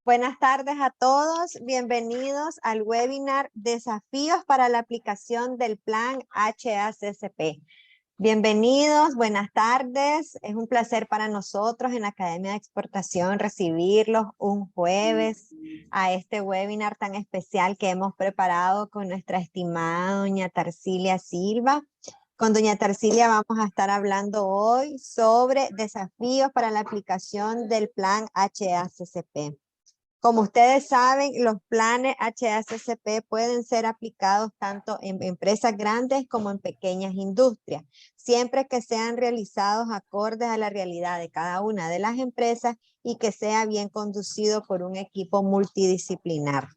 Buenas tardes a todos. Bienvenidos al webinar Desafíos para la aplicación del Plan HACCP. Bienvenidos, buenas tardes. Es un placer para nosotros en la Academia de Exportación recibirlos un jueves a este webinar tan especial que hemos preparado con nuestra estimada doña Tarsilia Silva. Con doña Tarsilia vamos a estar hablando hoy sobre desafíos para la aplicación del Plan HACCP. Como ustedes saben, los planes HACCP pueden ser aplicados tanto en empresas grandes como en pequeñas industrias, siempre que sean realizados acordes a la realidad de cada una de las empresas y que sea bien conducido por un equipo multidisciplinar.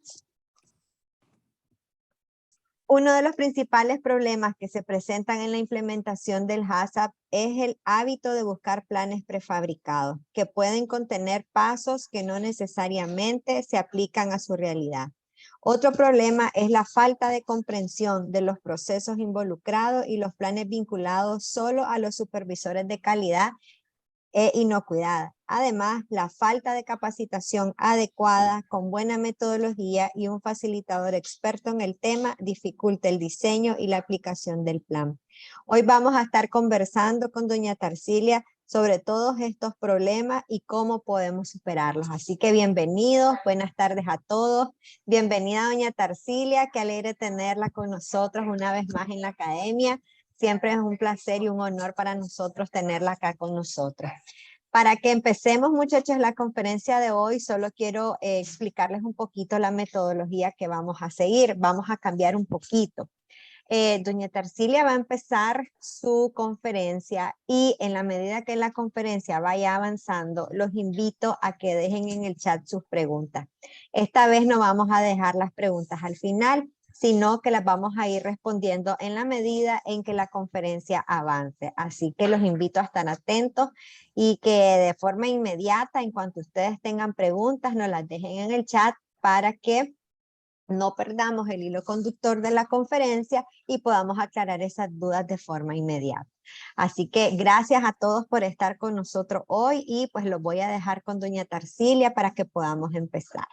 Uno de los principales problemas que se presentan en la implementación del HACCP es el hábito de buscar planes prefabricados, que pueden contener pasos que no necesariamente se aplican a su realidad. Otro problema es la falta de comprensión de los procesos involucrados y los planes vinculados solo a los supervisores de calidad e inocuidad. Además, la falta de capacitación adecuada con buena metodología y un facilitador experto en el tema dificulta el diseño y la aplicación del plan. Hoy vamos a estar conversando con doña Tarsilia sobre todos estos problemas y cómo podemos superarlos. Así que bienvenidos, buenas tardes a todos. Bienvenida doña Tarsilia, qué alegre tenerla con nosotros una vez más en la academia. Siempre es un placer y un honor para nosotros tenerla acá con nosotros. Para que empecemos, muchachos, la conferencia de hoy, solo quiero explicarles un poquito la metodología que vamos a seguir. Vamos a cambiar un poquito. Doña Tarsilia va a empezar su conferencia y en la medida que la conferencia vaya avanzando, los invito a que dejen en el chat sus preguntas. Esta vez no vamos a dejar las preguntas al final, sino que las vamos a ir respondiendo en la medida en que la conferencia avance. Así que los invito a estar atentos y que de forma inmediata, en cuanto ustedes tengan preguntas, nos las dejen en el chat para que no perdamos el hilo conductor de la conferencia y podamos aclarar esas dudas de forma inmediata. Así que gracias a todos por estar con nosotros hoy y pues los voy a dejar con doña Tarsilia para que podamos empezar.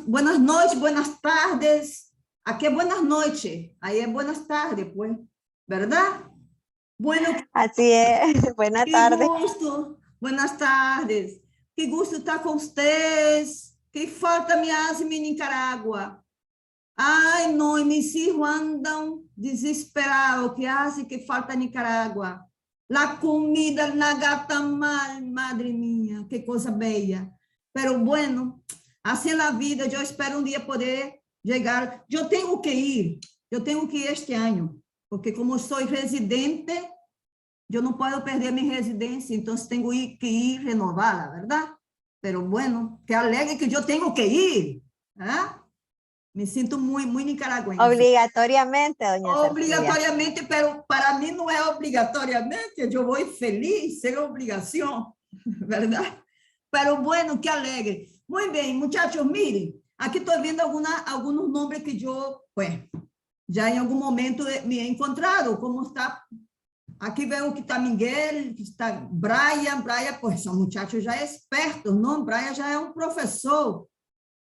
Buenas noches, buenas tardes. Aquí es buenas noches, ahí es buenas tardes, pues, ¿verdad? Bueno, así es, buenas tardes. Qué gusto, buenas tardes. Qué gusto estar con ustedes. Qué falta me hace mi Nicaragua. Ay, no, y mis hijos andan desesperados. ¿Qué hace que falta Nicaragua? La comida, la gata mal, madre mía, qué cosa bella. Pero bueno, así es la vida. Yo espero un día poder llegar. Yo tengo que ir este año, porque como soy residente, yo no puedo perder mi residencia, entonces tengo que ir renovarla, ¿verdad? Pero bueno, que alegre que yo tengo que ir. ¿Ah? Me siento muy nicaragüense. Obligatoriamente, doña Tarsilia. Obligatoriamente, pero para mí no es obligatoriamente, yo voy feliz, sin obligación, ¿verdad? Pero bueno, qué alegre. Muy bien, muchachos, miren, aquí estoy viendo algunos nombres que yo, pues, ya en algún momento me he encontrado, como está. Aquí veo que está Miguel, que está Brian, pues son muchachos ya expertos, ¿no? Brian ya es un profesor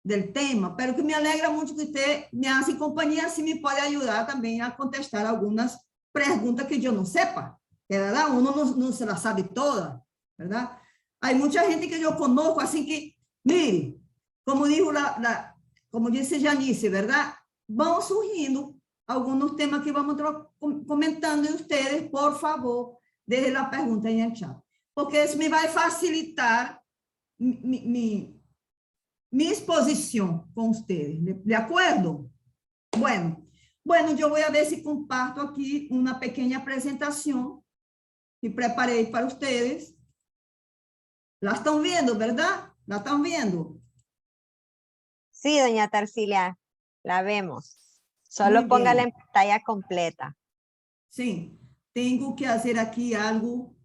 del tema, pero que me alegra mucho que usted me hace compañía, así me puede ayudar también a contestar algunas preguntas que yo no sepa, ¿verdad? Uno no se las sabe todas, ¿verdad? Hay mucha gente que yo conozco, así que, mire, como dijo como dice Janice, ¿verdad? Van surgiendo algunos temas que vamos comentando y ustedes, por favor, dejen la pregunta en el chat, porque eso me va a facilitar mi exposición con ustedes, ¿de acuerdo? Bueno, yo voy a ver si comparto aquí una pequeña presentación que preparé para ustedes. La están viendo, ¿verdad? La están viendo. Sí, doña Tarsilia, la vemos. Solo póngala en pantalla completa. Sí, tengo que hacer aquí algo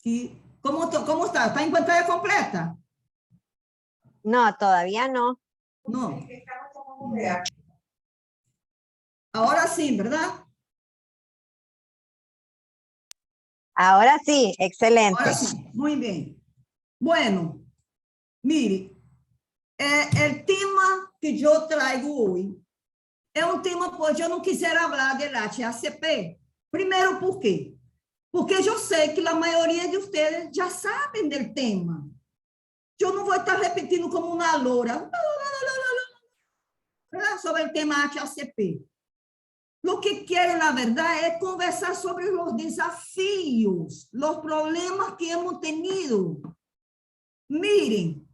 que... ¿Cómo está? ¿Está en pantalla completa? No, todavía no. No. Ahora sí, ¿verdad? Ahora sí, excelente. Ahora sí, muy bien. Bueno, mire, el tema que yo traigo hoy é um tema, pois eu não quisera falar de HACCP. Primeiro, por quê? Porque eu sei que a maioria de vocês já sabem do tema. Eu não vou estar repetindo como uma loura sobre o tema HACCP. O que quero, na verdade, é conversar sobre os desafios, os problemas que hemos tenido. Miren,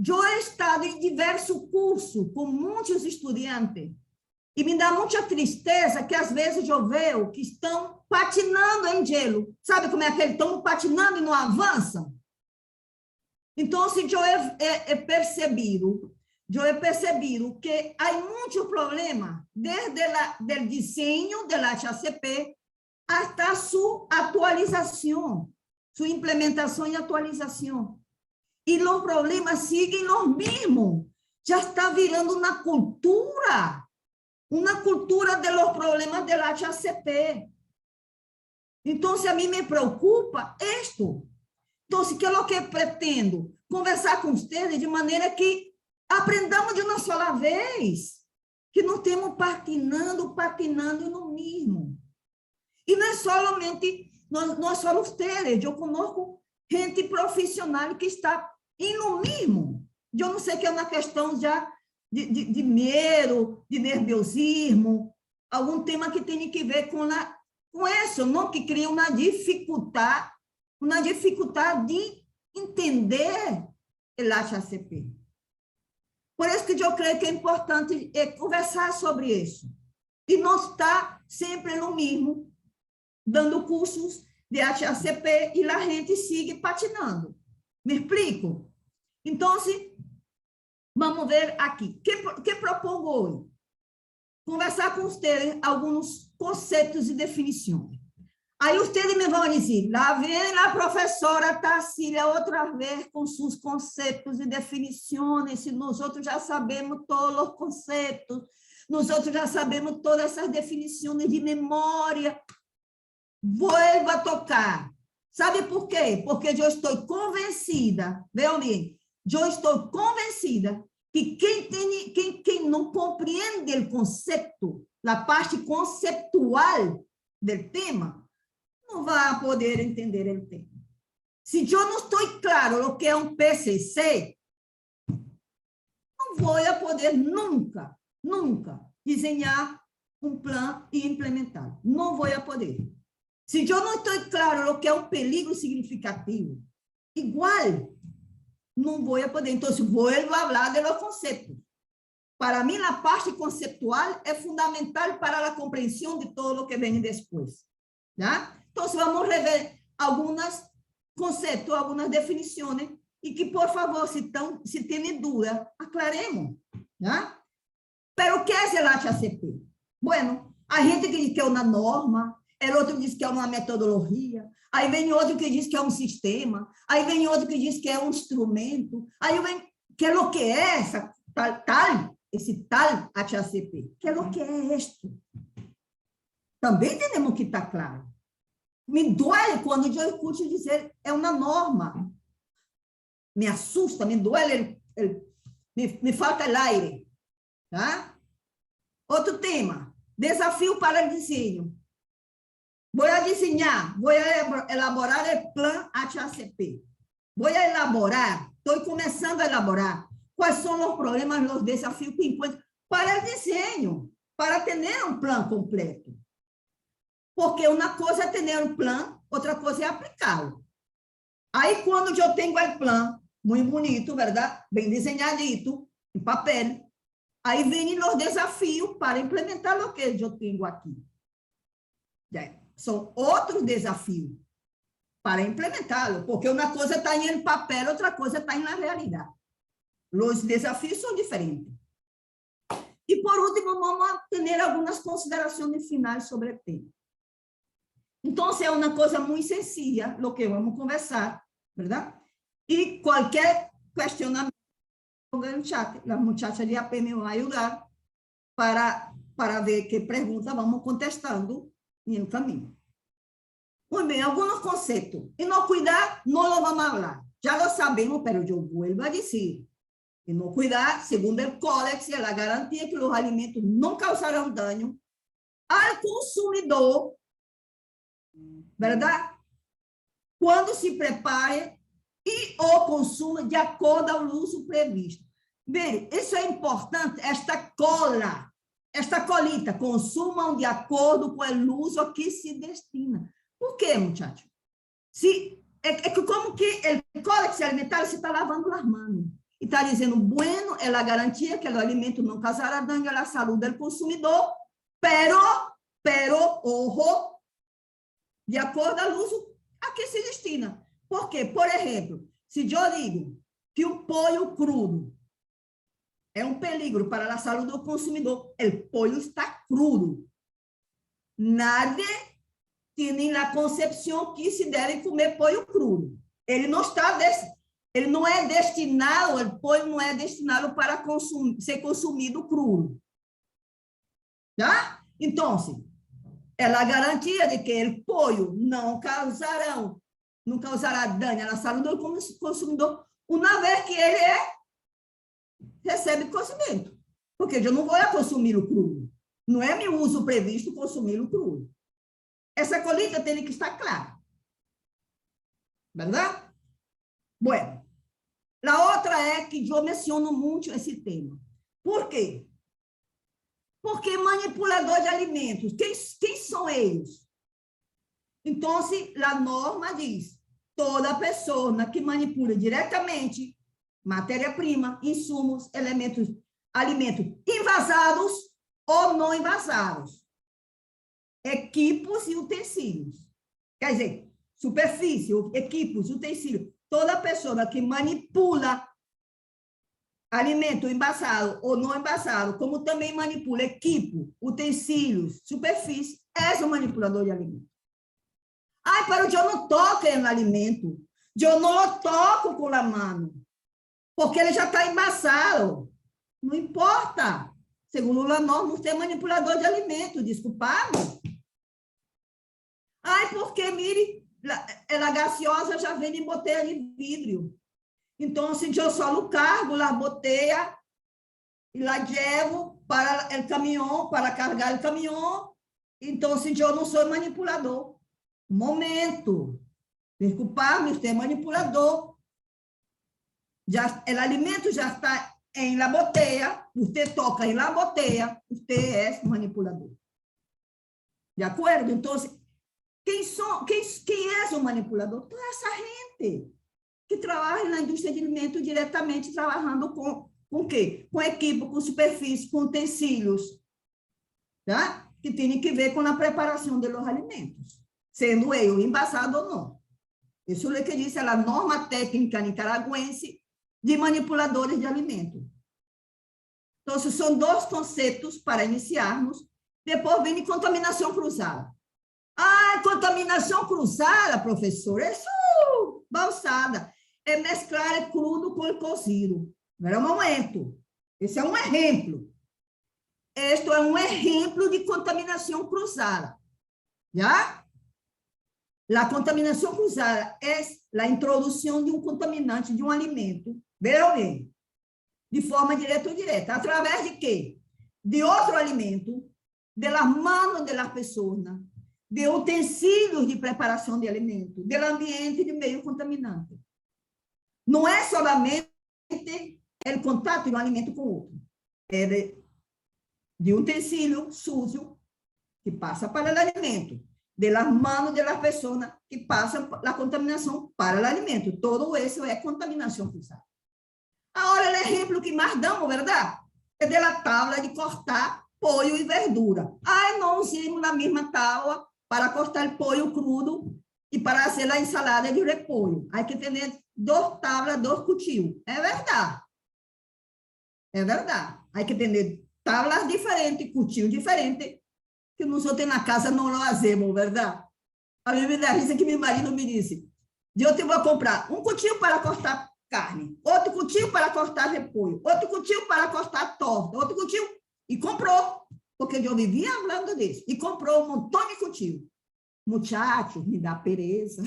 eu he estado em diversos cursos com muitos estudantes e me dá muita tristeza que, às vezes, eu vejo que estão patinando em gelo. Sabe como é que eles estão patinando e não avançam? Então, assim, eu he percebido que há muito problema desde o desenho do HACCP até sua atualização, sua implementação e atualização. E os problemas seguem os mesmos. Já está virando uma cultura de los problemas do HACCP. Então, a mim me preocupa isto. Então, que é o que pretendo? Conversar com vocês de maneira que aprendamos de uma sola vez, que não estemos patinando no mesmo. E não é somente, não é só vocês, eu conosco gente profissional que está no mesmo. Eu não sei que é uma questão já de medo, de nerviosismo, algum tema que tem que ver com isso, não? Que cria uma dificuldade de entender o HACCP. Por isso que eu creio que é importante conversar sobre isso. E não estar sempre no mesmo, dando cursos de HACCP e a gente sigue patinando. Me explico? Então, vamos ver aqui. O que propongo hoje? Conversar com vocês alguns conceitos e definições. Aí vocês me vão dizer, lá vem a professora Tarsília outra vez com seus conceitos e definições, se nós outros já sabemos todos os conceitos, nós outros já sabemos todas essas definições de memória. Vuelvo a tocar. Sabe por quê? Porque eu estou convencida, vejam bem, eu estou convencida que quem não compreende o conceito, a parte conceptual do tema, não vai poder entender o tema. Se eu não estou claro o que é um PCC, não vou poder nunca desenhar um plano e implementar. Não vou poder. Se eu não estou claro o que é um peligro significativo, igual, não vou poder. Então, vou falar do conceito. Para mim, a parte conceptual é fundamental para a compreensão de todo o que vem depois. Tá? Então, vamos rever alguns conceitos, algumas definições, e que, por favor, se tem dúvida, aclaremos. Tá? Pero o que é o HACCP? Bueno, a gente diz que é uma norma, o outro diz que é uma metodologia, aí vem outro que diz que é um sistema, aí vem outro que diz que é um instrumento, aí vem que é o que é esse tal HACCP, que é o que é isto. Também temos que estar claro. Me dói quando eu escuto dizer é uma norma. Me assusta, me dói, me falta o aire. Tá? Outro tema, desafio para o desenho. Vou desenhar, vou elaborar o plano HACCP. Vou elaborar, estou começando a elaborar quais são os problemas, os desafios que encontro para o desenho, para ter um plano completo. Porque uma coisa é ter um plano, outra coisa é aplicá-lo. Aí, quando eu tenho o plano, muito bonito, verdade? Bem desenhadito, em papel, aí vem os desafios para implementar o que eu tenho aqui. São outros desafios para implementá-lo, porque uma coisa está em papel, outra coisa está na realidade. Os desafios são diferentes. E, por último, vamos ter algumas considerações finais sobre o tema. Então, é uma coisa muito sencilla, o que vamos conversar, verdade? E qualquer questionamento, no chat, as muchachas de AP me vão ajudar para ver que pergunta vamos contestando no caminho. Muy bien, algunos conceptos. Inocuidad no lo vamos a hablar. Ya lo sabemos, pero yo vuelvo a decir. Inocuidad, segundo el Códex, es la garantía que los alimentos no causarán daño al consumidor, ¿verdad? Quando se prepare e ou consuma de acordo ao uso previsto. Bem, isso é importante, esta colita, consumam de acordo com o uso a que se destina. Por quê, muchacho? É como que o Códex Alimentar se está lavando as mãos. E está dizendo, bueno, é a garantia que o alimento não causará daño à saúde do consumidor, pero, ojo, de acordo ao uso a que se destina. Por quê? Por exemplo, se eu digo que o pollo crudo é um peligro para a saúde do consumidor, o pollo está crudo. Nadie tem a concepção que se deve comer pollo crudo. Ele não é destinado, o pollo não é destinado para ser consumido crudo. Tá? Então, é a garantia de que o pollo não causará daño à saúde do consumidor uma vez que ele recebe cozimento. Porque eu não vou consumi-lo crudo. Não é meu uso previsto consumi-lo crudo. Essa colita tem que estar clara. ¿Verdad? Bueno, a outra é que eu menciono muito esse tema. Por quê? Porque manipulador de alimentos, quem são eles? Então, a norma diz, toda pessoa que manipula diretamente matéria-prima, insumos, alimentos envasados ou não envasados, equipos e utensílios. Quer dizer, superfície, equipos, utensílios. Toda pessoa que manipula alimento envasado ou não envasado, como também manipula equipo, utensílios, superfície, é um manipulador de alimento. Ai, pero eu não toco no alimento, eu não o toco com a mão, porque ele já está envasado. Não importa. Segundo a norma, você é manipulador de alimento, desculpado. Ai, porque, mire, a gaseosa já vem em botella de vidro. Então, se eu só cargo a botella e la llevo para o caminhão, para carregar o caminhão, então, se eu não sou manipulador. Momento. Desculpa-me, você é manipulador. O alimento já está em la botella, você toca em la botella, você é manipulador. De acordo? Então, quem é o manipulador? Toda essa gente que trabalha na indústria de alimentos diretamente, trabalhando com o quê? Com equipe, com superfície, com utensílios, tá? Que tem que ver com a preparação dos alimentos, sendo ele envasado ou não. Isso é o que diz a norma técnica nicaragüense de manipuladores de alimentos. Então, são dois conceitos para iniciarmos. Depois vem contaminação cruzada. Ah, contaminação cruzada, professor, isso balsada. É mesclar crudo com o cozido. Não é um momento. Esse é um exemplo. Este é um exemplo de contaminação cruzada. Já? A contaminação cruzada é a introdução de um contaminante de um alimento, veja bem, de forma direta ou indireta. Através de quê? De outro alimento, de las manos de las personas, de utensílios de preparação de alimento, do ambiente de meio contaminante. Não é somente o contato de um alimento com o outro, é de utensílio sujo que passa para o alimento, de las manos de las personas que passam a contaminação para o alimento. Todo isso é contaminação cruzada. Agora, o exemplo que mais damos, verdade? É da tábua de cortar pollo e verdura. Ai, não usamos a mesma tábua para cortar o pollo crudo e para fazer a ensalada de repolho. Há que ter duas tábuas, dois cuchillos. É verdade. É verdade. Há que ter tábuas diferentes, cuchillos diferentes, que nós temos na casa não lo hacemos, verdade? A mim me dá risa que meu marido me disse, eu te vou comprar um cuchillo para cortar carne, outro cuchillo para cortar repolho, outro cuchillo para cortar torta, outro cuchillo, e comprou. Porque eu vivia falando disso. E comprou um montão de cuchillo. Muchachos, me dá pereza.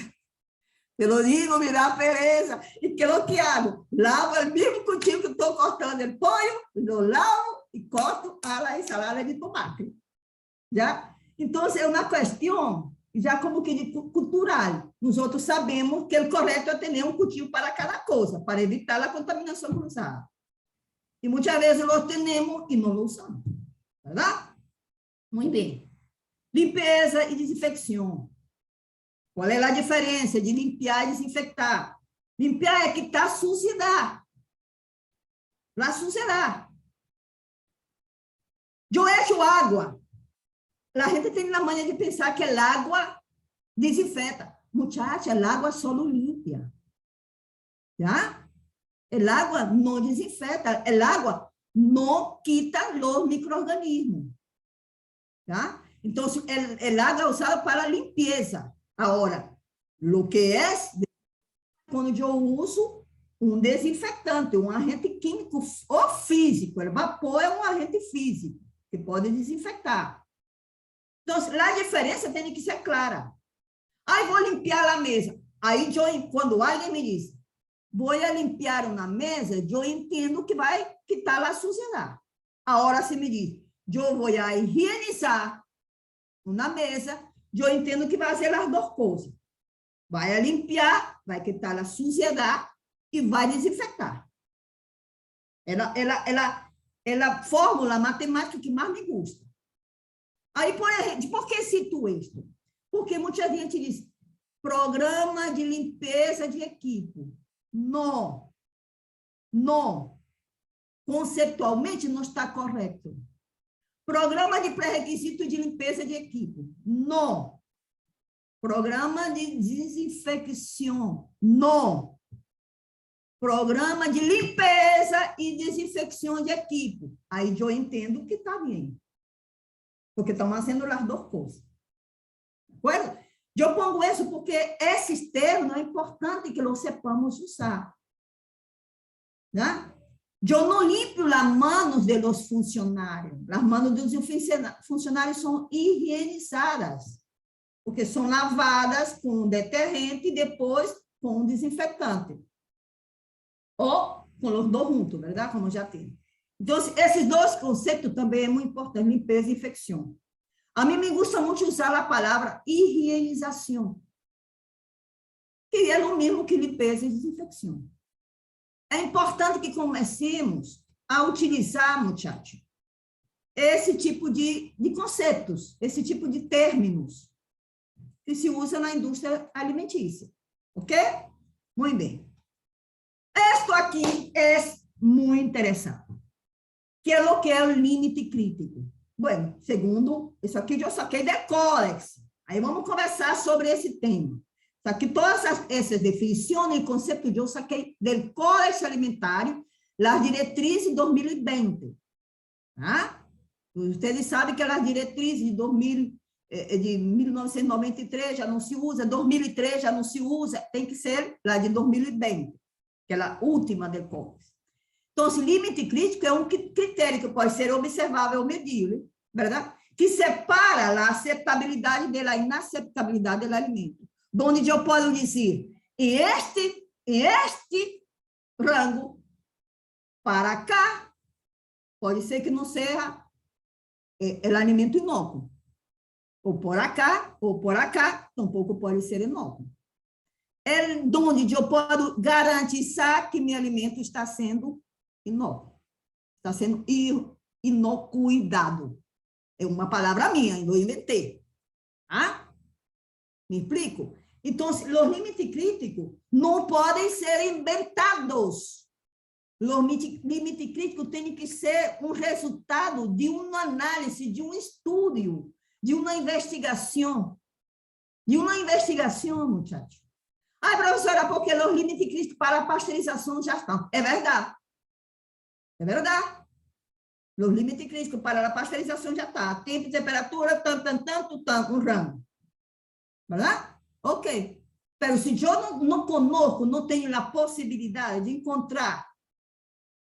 Te lo digo, me dá pereza. E que lo que hago? Lavo o mesmo cuchillo que estou cortando o pollo, lo lavo e corto a la ensalada de tomate. Já? Então, é uma questão, já como que de cultural. Nós outros sabemos que o correto é ter um cuchillo para cada coisa, para evitar a contaminação cruzada. E muitas vezes lo temos e não lo usamos. Verdade? Muito bem. Limpeza e desinfecção. Qual é a diferença de limpar e desinfectar? Limpar é quitar a suciedade. La suciedade. Eu echo água. A gente tem a mania de pensar que a água desinfeta. Muchacha, a água só limpia. Já? A água não desinfeta. A água não quita os micro-organismos. Tá? Então, el agua é usada para limpeza. Agora, o que é quando eu uso um desinfetante, um agente químico ou físico. O vapor é um agente físico que pode desinfectar. Então, a diferença tem que ser clara. Aí, vou limpar a mesa. Aí, quando alguém me diz, vou limpar uma mesa, eu entendo que vai quitar a suciedade. Agora, se me diz, eu vou higienizar uma mesa, eu entendo que vai ser as duas coisas. Vai limpar, vai quitar a suciedade e vai desinfectar. Ela fórmula matemática que mais me gusta. Aí, por que cito isto? Porque muita gente diz, programa de limpeza de equipe. Não. Conceptualmente não está correto. Programa de pré-requisito de limpeza de equipe. Não. Programa de desinfecção. Não. Programa de limpeza e desinfecção de equipe. Aí eu entendo que está bem. Porque estão fazendo as duas coisas. Bueno, eu pongo isso porque esses termos é importante que nós sepamos usar. Né? Eu não limpo as mãos dos funcionários. As mãos dos funcionários são higienizadas, porque são lavadas com detergente e depois com desinfetante. Ou com os dois juntos, verdade? Como já tem. Então, esses dois conceitos também é muito importante, limpeza e infecção. A mim me gusta muito usar a palavra higienização, que é o mesmo que limpeza e desinfecção. É importante que comecemos a utilizar, muchacho, esse tipo de conceitos, esse tipo de termos que se usa na indústria alimentícia. Ok? Muito bem. Isto aqui é muito interessante. Que é o que é o limite crítico. Bueno, segundo, isso aqui eu saquei da Colex. Aí vamos conversar sobre esse tema. Isso aqui, todas essas definições e conceitos eu saquei do Colex Alimentário, as diretrizes de 2020. Tá? Vocês sabem que as diretrizes de 1993 já não se usa, 2003 já não se usa, tem que ser lá de 2020, que é a última do Colex. Então, esse limite crítico é um critério que pode ser observável ou medível, verdade? Que separa a aceitabilidade da inacceptabilidade do alimento. Onde eu posso dizer, este rango para cá, pode ser que não seja o alimento inócuo. Ou por acá, tampouco pode ser inócuo. É onde eu posso garantizar que meu alimento está sendo inócuo. Está sendo inocuidado. É uma palavra minha, eu inventei. Ah? Me explico? Então, os limites críticos não podem ser inventados. Os limites críticos têm que ser um resultado de uma análise, de um estudo, de uma investigação. De uma investigação, muchachos. Ah, professora, porque os limites críticos para a pasteurização já estão. É verdade. É verdade. Os limites críticos para a pasteurização já está. Tempo, temperatura, tanto, um rango. Verdade? Ok. Mas se eu não conosco, não tenho a possibilidade de encontrar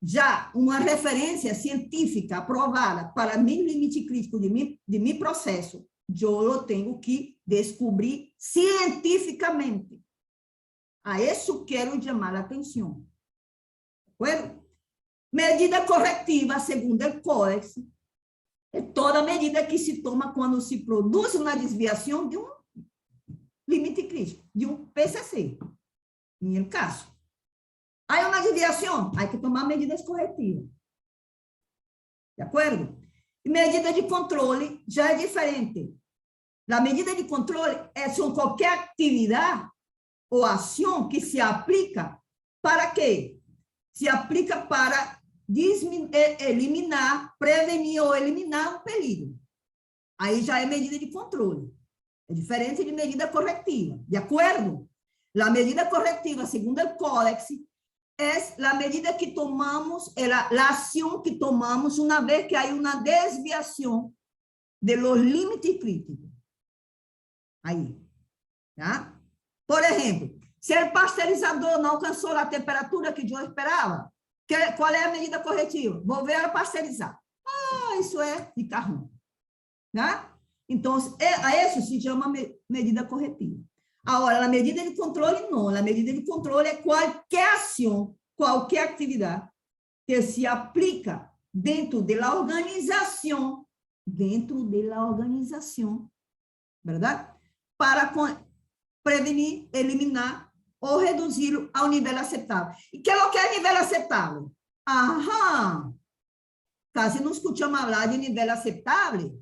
já uma referência científica aprovada para meu limite crítico de meu processo, eu tenho que descobrir cientificamente. A isso quero chamar a atenção. Bueno, medida corretiva, segundo o Códice, é toda medida que se toma quando se produz uma desviação de um limite crítico, de um PCC, em caso. Há uma desviação, há que tomar medidas corretivas. De acordo? E medida de controle já é diferente. A medida de controle é qualquer atividade ou ação que se aplica para quê? Se aplica para eliminar, prevenir ou eliminar um perigo. Aí já é medida de controle. É diferente de medida corretiva. De acordo? A medida corretiva, segundo o Códice, é a medida que tomamos, a ação que tomamos uma vez que há uma desviação de los límites críticos. Aí, tá? Por exemplo, se o pasteurizador não alcançou a temperatura que eu esperava, qual é a medida corretiva? Volver a pasteurizar. Ah, isso é ficar ruim. Tá? Então, a isso se chama medida corretiva. Agora, a medida de controle, não. A medida de controle é qualquer ação, qualquer atividade que se aplica dentro da organização, verdade? Para prevenir, eliminar ou reduzir ao nível aceitável. E que é o que é nível aceitável? Aham! Quase não escutamos falar de nível aceitável?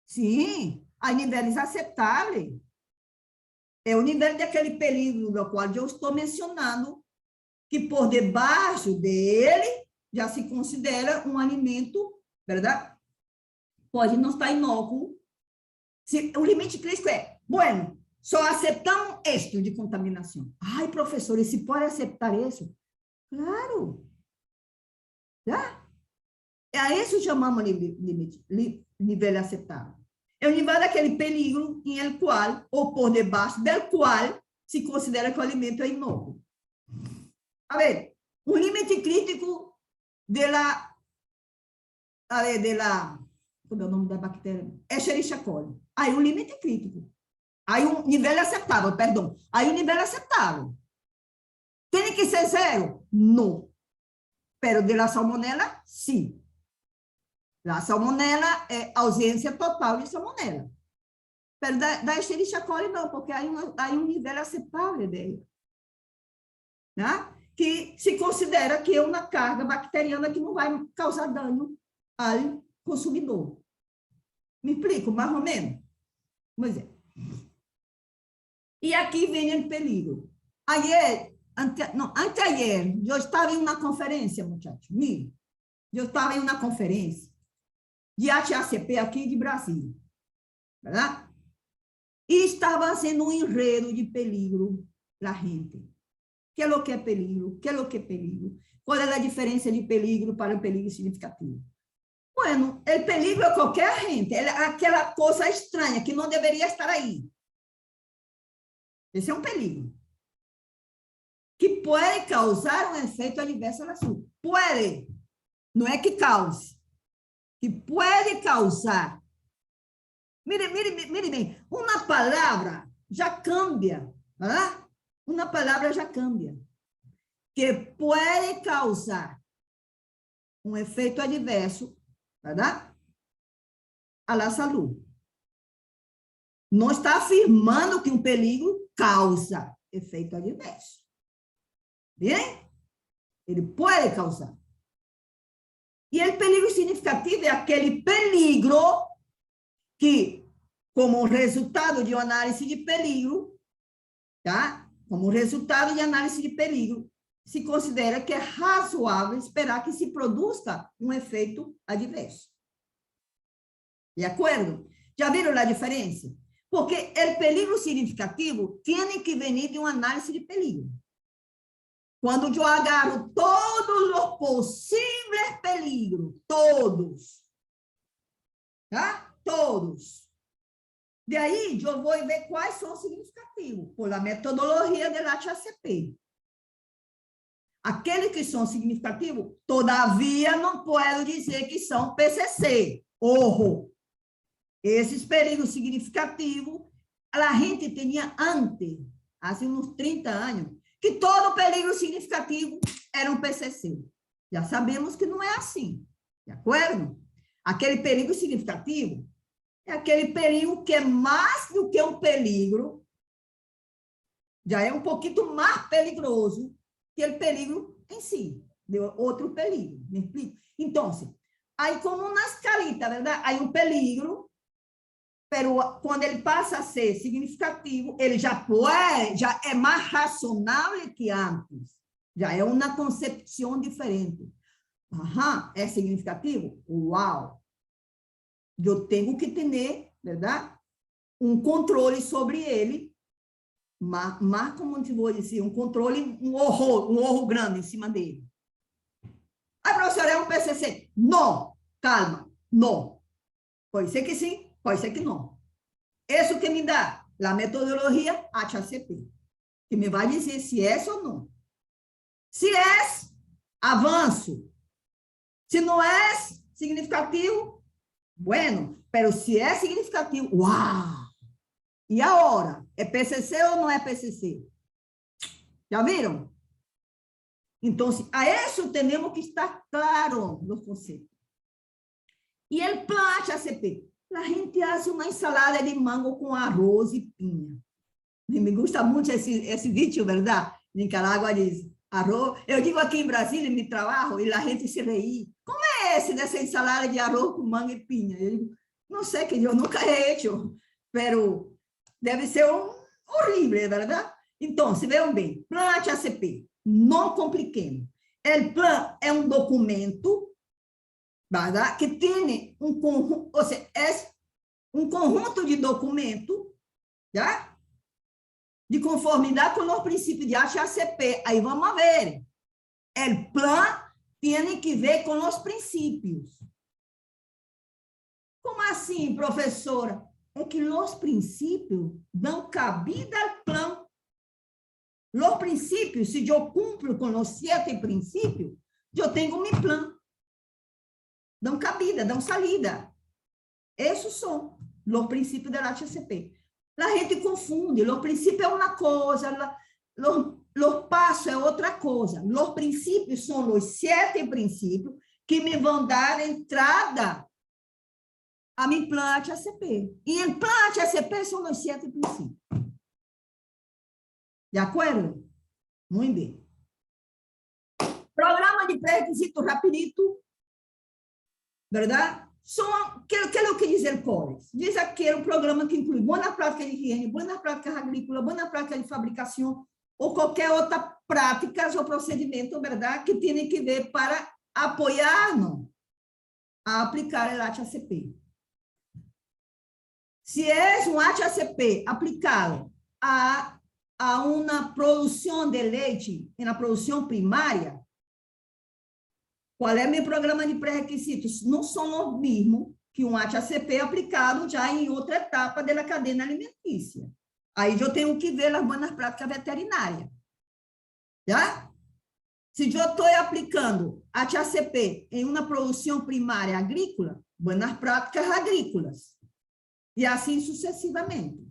Sim, há níveis aceitáveis. É o nível daquele período do qual eu estou mencionando, que por debaixo dele já se considera um alimento, verdade? Pode não estar inócuo. O limite crítico é, bueno, só aceitamos isto de contaminação. Ai, professor, e se pode aceitar isso? Claro. Já? A isso chamamos limite, nível aceitável. É o nível daquele perigo em el qual, ou por debaixo del qual, se considera que o alimento é inócuo. A ver, um limite crítico como é o nome da bactéria? Escherichia coli. Aí um limite crítico. Aí um nível aceitável, perdão. Aí um nível aceitável. Tem que ser 0? Não. Pero de la salmonela, sim. A salmonela é ausência total de salmonela. Pero da Escherichia coli, não, porque há um nível aceitável dele. Né? Que se considera que é uma carga bacteriana que não vai causar dano ao consumidor. Me explico, mais ou menos? Pois é. E aqui vem o perigo. Anteayer, eu estava em uma conferência, muchachos. Mire, eu estava em uma conferência de HACP aqui de Brasília, verdade? E estava sendo um enredo de peligro para a gente. Que é o que é peligro? Que é o que é peligro? Qual é a diferença de peligro para o peligro significativo? Bueno, o peligro é qualquer gente, é aquela coisa estranha que não deveria estar aí. Esse é um peligro. Que pode causar um efeito adverso na saúde. Pode. Não é que cause. Que pode causar. Mire bem, uma palavra já cambia. Tá? Uma palavra já cambia. Que pode causar um efeito adverso, verdade? À la saúde. Não está afirmando que um peligro causa efeito adverso. Bem? Ele pode causar. E o peligro significativo é aquele peligro que, como resultado de uma análise de peligro, tá? Como resultado de análise de peligro, se considera que é razoável esperar que se produza um efeito adverso. De acordo? Já viram a diferença? Porque o peligro significativo tem que vir de uma análise de peligro. Quando eu agarro todos os possíveis peligros, todos, tá? Todos. De aí, eu vou ver quais são os significativos, por a metodologia do HACP. Aqueles que são significativos, todavia, não posso dizer que são PCC. Ojo! Esses perigos significativos, a gente tinha antes, há uns 30 anos, que todo peligro significativo era um PCC. Já sabemos que não é assim, de acordo? Aquele perigo significativo é aquele perigo que é mais do que um peligro, já é um pouquinho mais peligroso que o perigo em si, de outro perigo, me explico? Então, aí como uma escalita, verdade? Aí um peligro, pero quando ele passa a ser significativo, ele já é mais racional que antes, já é uma concepção diferente. Aham, é significativo? Uau! Eu tenho que ter, verdade? Um controle sobre ele, mas como eu vou dizer, um controle, um horror grande em cima dele. Ah, professora, é um PCC? Não, calma, não. Pode ser que sim, pode ser que não. Isso que me dá a metodologia HACCP, que me vai dizer se é ou não. Se é, avanço. Se não é significativo, bueno, pero se é significativo, uau! E a hora? É PCC ou não é PCC? Já viram? Então, a isso temos que estar claro nos conceitos. E o plan HACCP? A gente faz uma ensalada de mango com arroz e pinha. Me gusta muito esse vídeo, verdade? Em Nicarágua diz, arroz. Eu digo aqui em Brasília, em meu trabalho, e a gente se ri. Como é esse dessa ensalada de arroz com mango e pinha? Eu digo, não sei, que eu nunca he hecho, pero deve ser horrível, verdade? Então, se vejam bem, plan HACCP, não compliquemos. O plan é um documento, verdade? Que tem um conjunto, ou seja, é um conjunto de documentos, já? De conformidade com os princípios de HACCP. Aí vamos ver. O plan tem que ver com os princípios. Como assim, professora? É que os princípios dão cabida ao plan. Os princípios, se eu cumpro com os 7 princípios, eu tenho meu plan. Dão cabida, dão salida. Esses são os princípios da HACCP. A gente confunde, os princípios é uma coisa, os passos é outra coisa. Os princípios são os 7 princípios que me vão dar entrada a meu plan HACCP. E o plan HACCP são os 7 princípios. De acordo? Muito bem. Programa de pré-requisito rapidito, verdade? Que é o que diz o CORES? Diz aqui um programa que inclui boa prática de higiene, boa prática agrícola, boa prática de fabricação, ou qualquer outra prática ou procedimento, verdade? Que tem que ver para apoiar-nos a aplicar o HACCP. Se é um HACCP aplicado a uma produção de leite, na produção primária, qual é meu programa de pré-requisitos? Não são os mesmos que um HACCP aplicado já em outra etapa da cadeia alimentícia. Aí eu tenho que ver as boas práticas veterinárias. Já? Se eu estou aplicando HACCP em uma produção primária agrícola, boas práticas agrícolas. E assim sucessivamente.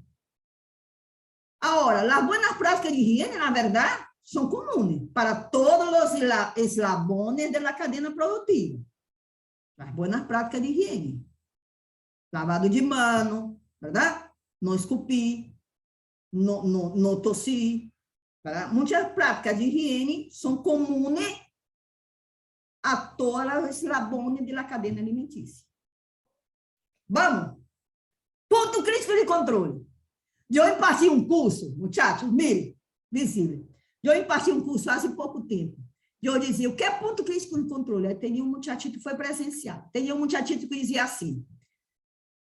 Agora, as boas práticas de higiene, na verdade, são comuns para todos os eslabones da cadeia produtiva. As boas práticas de higiene. Lavado de mano, verdade? Não esculpir, não tossir. Verdade? Muitas práticas de higiene são comuns a todos os eslabones da cadeia alimentícia. Vamos. Ponto crítico de controle. Eu imparti um curso, muchachos, mire, visível. Eu imparti um curso há pouco tempo. Eu dizia, o que é ponto crítico de controle? Aí tinha um muchachito que foi presencial. Tinha um muchachito que dizia assim,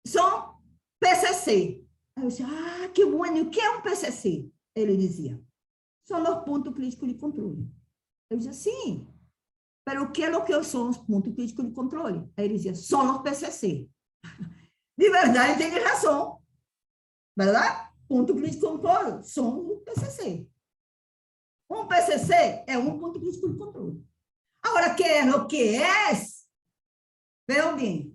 são PCC. Aí eu disse, que bom, o que é um PCC? Ele dizia, são os pontos críticos de controle. Eu dizia, sim, mas o que são os pontos críticos de controle? Aí ele dizia, são os PCC. De verdade, tem razão. Verdade? Ponto crítico de controle são os PCC. Um PCC é um ponto crítico de controle. Agora, o que é? Vejam bem.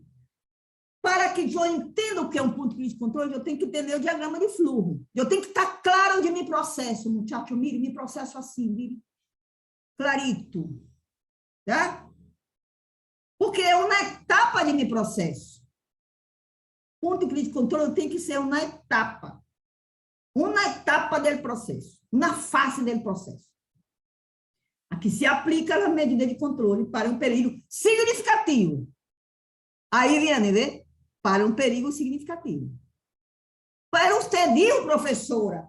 para que eu entenda o que é um ponto crítico de controle, eu tenho que entender o diagrama de fluxo. Eu tenho que estar claro onde me processo, muchacho. Mire, me processo assim, mire. Clarito. Tá? Porque é uma etapa de me processo. Ponto crítico de controle tem que ser uma etapa. Uma etapa do processo. Uma fase do processo. Aqui se aplica a medida de controle para um perigo significativo. Aí viene, né? Para um perigo significativo. Para você dizer, professora,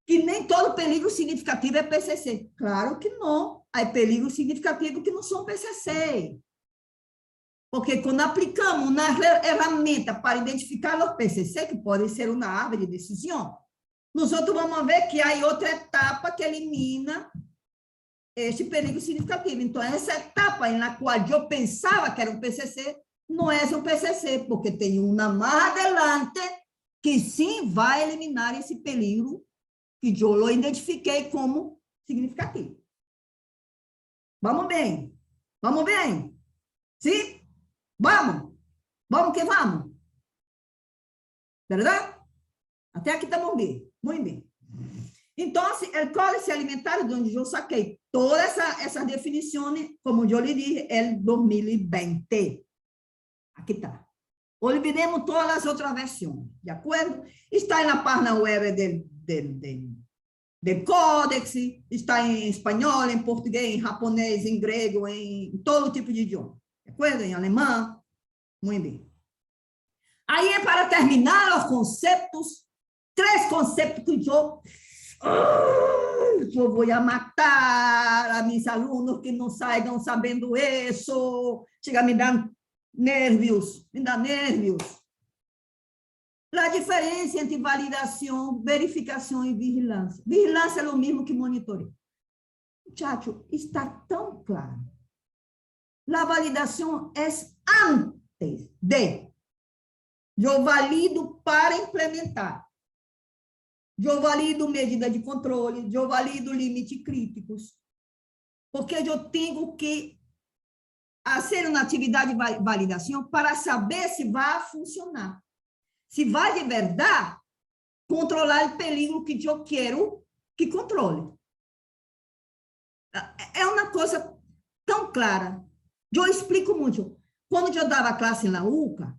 que nem todo perigo significativo é PCC. Claro que não. Há perigo significativo que não são PCC. Porque quando aplicamos uma ferramenta para identificar os PCC, que pode ser uma árvore de decisão, nós outros vamos ver que há outra etapa que elimina este perigo significativo. Então, essa etapa na qual eu pensava que era um PCC, não é um PCC, porque tem uma mais adelante que sim vai eliminar esse perigo que eu lo identifiquei como significativo. Vamos bem? Vamos bem? Sim? Vamos? Vamos que vamos? Verdade? Até aqui estamos bem. Muito bem. Então, o códice alimentar, de onde eu saquei todas essas definições, como eu lhe disse, é 2020. Aqui está. Olvidemos todas as outras versões, de acordo? Está na página web do Codex, está em espanhol, em português, em japonês, em grego, em todo tipo de idioma. De acordo? Em alemão. Muito bem. Aí, para terminar os conceitos, 3 conceitos que eu vou matar a meus alunos que não saibam sabendo isso. Chega a me dar nervios, me dá nervios. A diferença entre validação, verificação e vigilância. Vigilância é o mesmo que monitoreio. Muchacho, está tão claro. A validação é antes de. Eu valido para implementar. Eu valido medida de controle, eu valido limites críticos. Porque eu tenho que fazer uma atividade de validação para saber se vai funcionar. Se vai de verdade controlar o perigo que eu quero que controle. É uma coisa tão clara. Eu explico muito. Quando eu dava classe na UCA,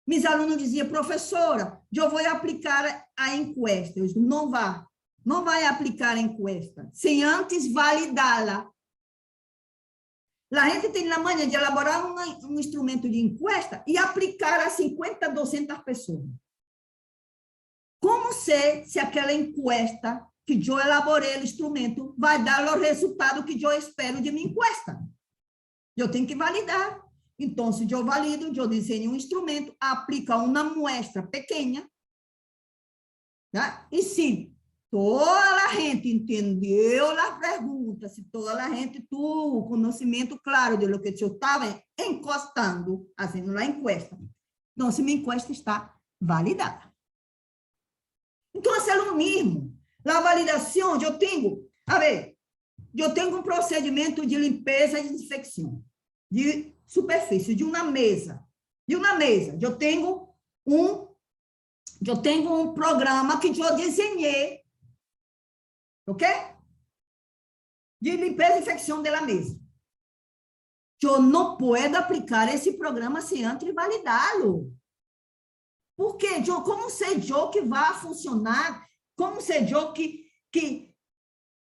meus alunos diziam, professora, eu vou aplicar a encuesta. Eu disse, não vai aplicar a encuesta, sem antes validá-la. A gente tem na manhã de elaborar um instrumento de encuesta e aplicar a 50, 200 pessoas. Como sei se aquela encuesta que eu elaborei, o instrumento, vai dar o resultado que eu espero de minha encuesta? Eu tenho que validar. Então, se eu valido, eu desenho um instrumento, aplico uma amostra pequena, tá? E se toda a gente entendeu a pergunta, se toda a gente tem o conhecimento claro de lo que eu estava encostando, fazendo a encuesta, então, se minha encuesta está validada. Então, é o mesmo. A validação, eu tenho um procedimento de limpeza e desinfecção de superfície, de uma mesa. Eu tenho um programa que eu desenhei, ok? De limpeza e desinfecção da mesa. Eu não posso aplicar esse programa sem antes validá-lo. Por quê? Como sei eu que vai funcionar? Como sei eu que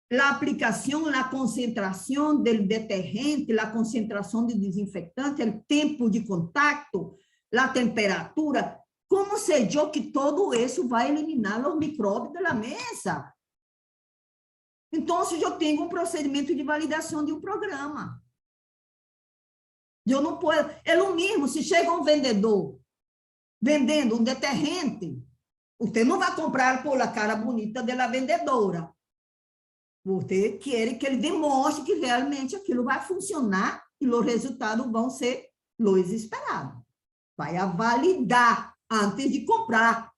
a aplicação, a concentração do detergente, a concentração de desinfectante, o tempo de contato, a temperatura, como sei eu que todo isso vai eliminar os micróbios da mesa? Então, eu tenho um procedimento de validação de um programa. Eu não posso... É o mesmo, se chega um vendedor vendendo um detergente, você não vai comprar por a cara bonita da vendedora. Você quer que ele demonstre que realmente aquilo vai funcionar e os resultados vão ser os esperados. Vai validar antes de comprar.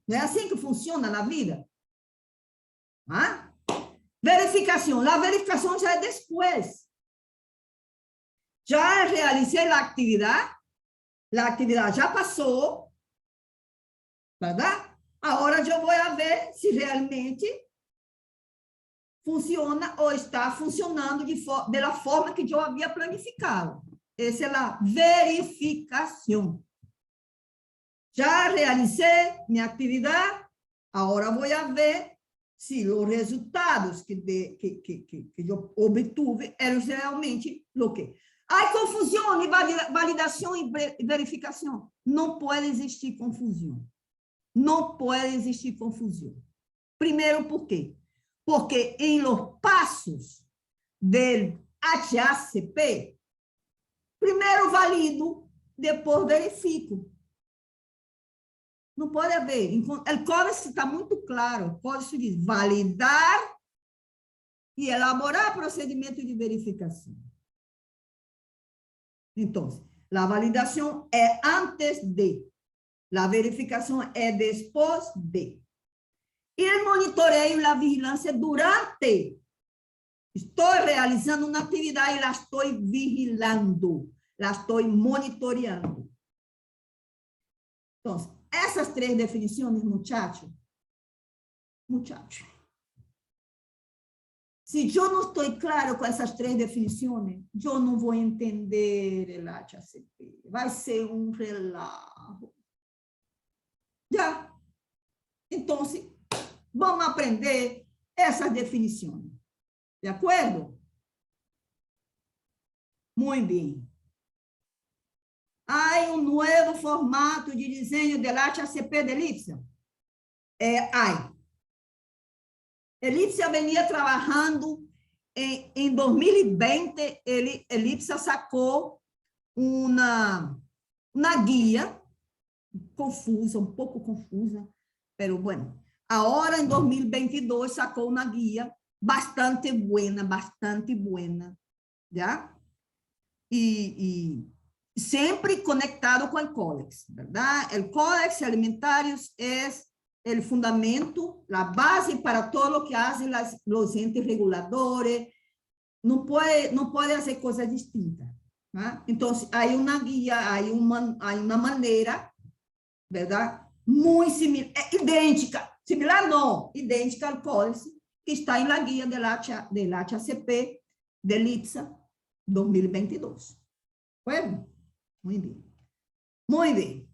Não é assim que funciona na vida? Ah? Verificação. A verificação já é depois. Já realizei a atividade, a atividade já passou, ¿verdad? Agora eu vou ver se realmente funciona ou está funcionando da forma que eu havia planificado. Essa é a verificação. Já realizei minha atividade, agora vou ver se os resultados que eu obtive eram realmente o que. Há confusão em validação e verificação. Não pode existir confusão. Não pode existir confusão. Primeiro, por quê? Porque em los passos do HACP, primeiro valido, depois verifico. Não pode haver. O código está muito claro. O código diz validar e elaborar procedimento de verificação. Então, a validação é antes de. A verificação é depois de. E o monitoreio e a vigilância durante. Estou realizando uma atividade e la estou vigilando, la estou monitoreando. Então, essas três definições, muchachos, se eu não estou claro com essas três definições, eu não vou entender o HACP. Vai ser um relajo. Já? Então, vamos aprender essas definições. De acordo? Muito bem. Há um novo formato de desenho do HACP de Elipsa? Elipsa venia trabalhando em 2020, Elipsa sacou uma guia confusa, um pouco confusa, pero bueno, agora em 2022 sacou uma guia bastante buena, já? E sempre conectado com o Códex, verdade? O Códex Alimentários é o fundamento, a base para todo o que fazem os entes reguladores. Não pode fazer coisa distinta. ¿No? Então, há uma guia, há uma maneira, verdade? Muito similar, idêntica, similar não, idêntica ao Códex, que está na guia do HACP de Elipsa 2022. Bueno, muito bem. Muito bem.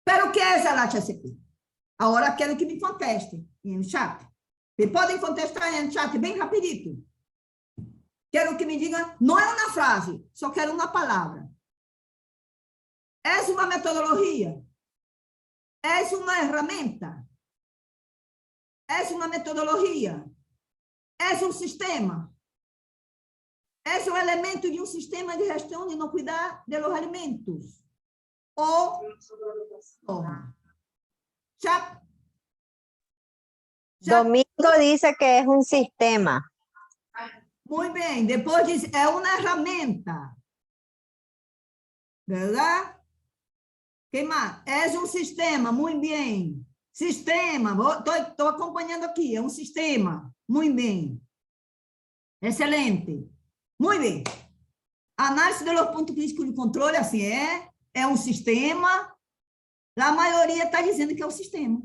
Pero o que é essa HACP? Agora quero que me contestem no chat. Me podem contestar no chat bem rapidito. Quero que me digam, não é uma frase, só quero uma palavra. É uma metodologia? É uma ferramenta? É uma metodologia? É um sistema? É um elemento de um sistema de gestão de inocuidade de los alimentos? Ou já? Domingo dice que es un sistema. Muito bem. Depois diz, é uma ferramenta. Verdade? Quem mais? É um sistema. Muito bem. Sistema. Estou acompanhando aqui. É um sistema. Muito bem. Excelente. Muito bem. Análise dos pontos críticos de controle, assim, é um sistema. A maioria está dizendo que é um sistema.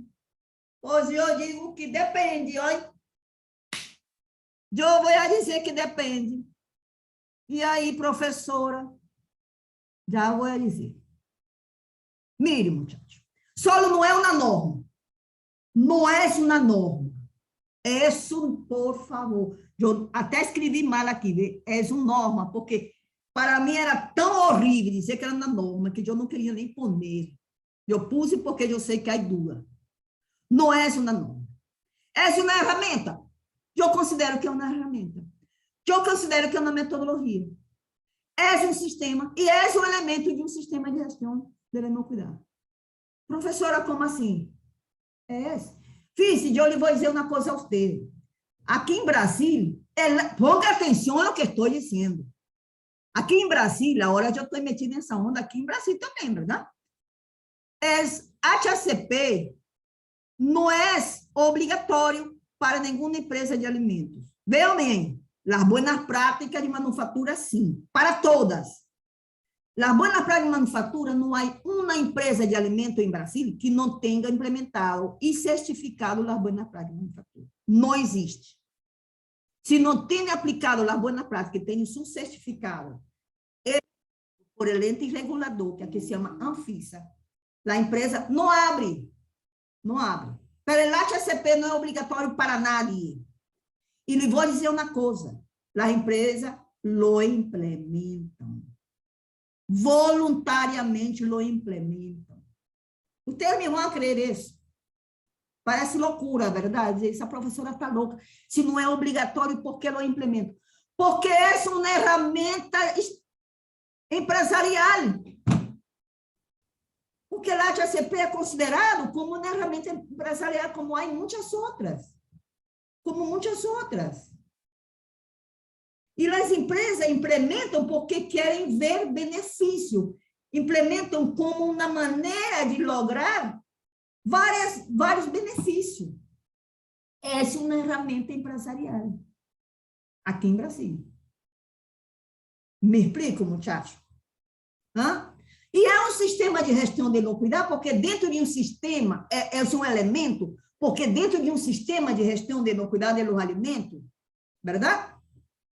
Pois eu digo que depende, olha. Eu vou dizer que depende. E aí, professora, já vou dizer. Mire, muchacho, solo não é uma norma. Não é uma norma. Isso, por favor. Eu até escrevi mal aqui, é uma norma, porque para mim era tão horrível dizer que era uma norma, que eu não queria nem poner. Eu pus porque eu sei que é dura. Não é uma norma. É uma ferramenta. Eu considero que é uma ferramenta. Eu considero que é uma metodologia. É um sistema e é um elemento de um sistema de gestão de inocuidade. Professora, como assim? Fiz, eu lhe vou dizer uma coisa a você. Aqui em Brasília, ponga atenção ao que estou dizendo. Aqui em Brasília, agora eu estou metida nessa onda aqui em Brasília também, verdade? HACP não é obrigatório para nenhuma empresa de alimentos. Vean bem, as boas práticas de manufatura, sim, para todas. Las buenas prácticas de manufactura, no hay una empresa de alimentos en Brasil que no tenga implementado y certificado las buenas prácticas de manufactura. No existe. Si no tiene aplicado las buenas prácticas, tiene su certificado por el ente regulador, que aquí se llama Anfisa, la empresa no abre. Não abre. Pero el HACCP não é obrigatório para nadie. E lhe vou dizer uma coisa, as empresas lo implementam. Voluntariamente lo implementam. Ustedes me vão a crer isso. Parece loucura, verdade? Essa professora está louca. Se não é obrigatório, por que lo implementam? Porque é uma ferramenta empresarial. Porque a HACCP é considerado como uma ferramenta empresarial, como há em muitas outras. Como muitas outras. E as empresas implementam porque querem ver benefício. Implementam como uma maneira de lograr vários benefícios. Essa é uma ferramenta empresarial. Aqui em Brasil. Me explico, muchacho? Hã? E é um sistema de gestão de inocuidade, porque dentro de um sistema, é um elemento, porque dentro de um sistema de gestão de inocuidade dos alimentos, verdade?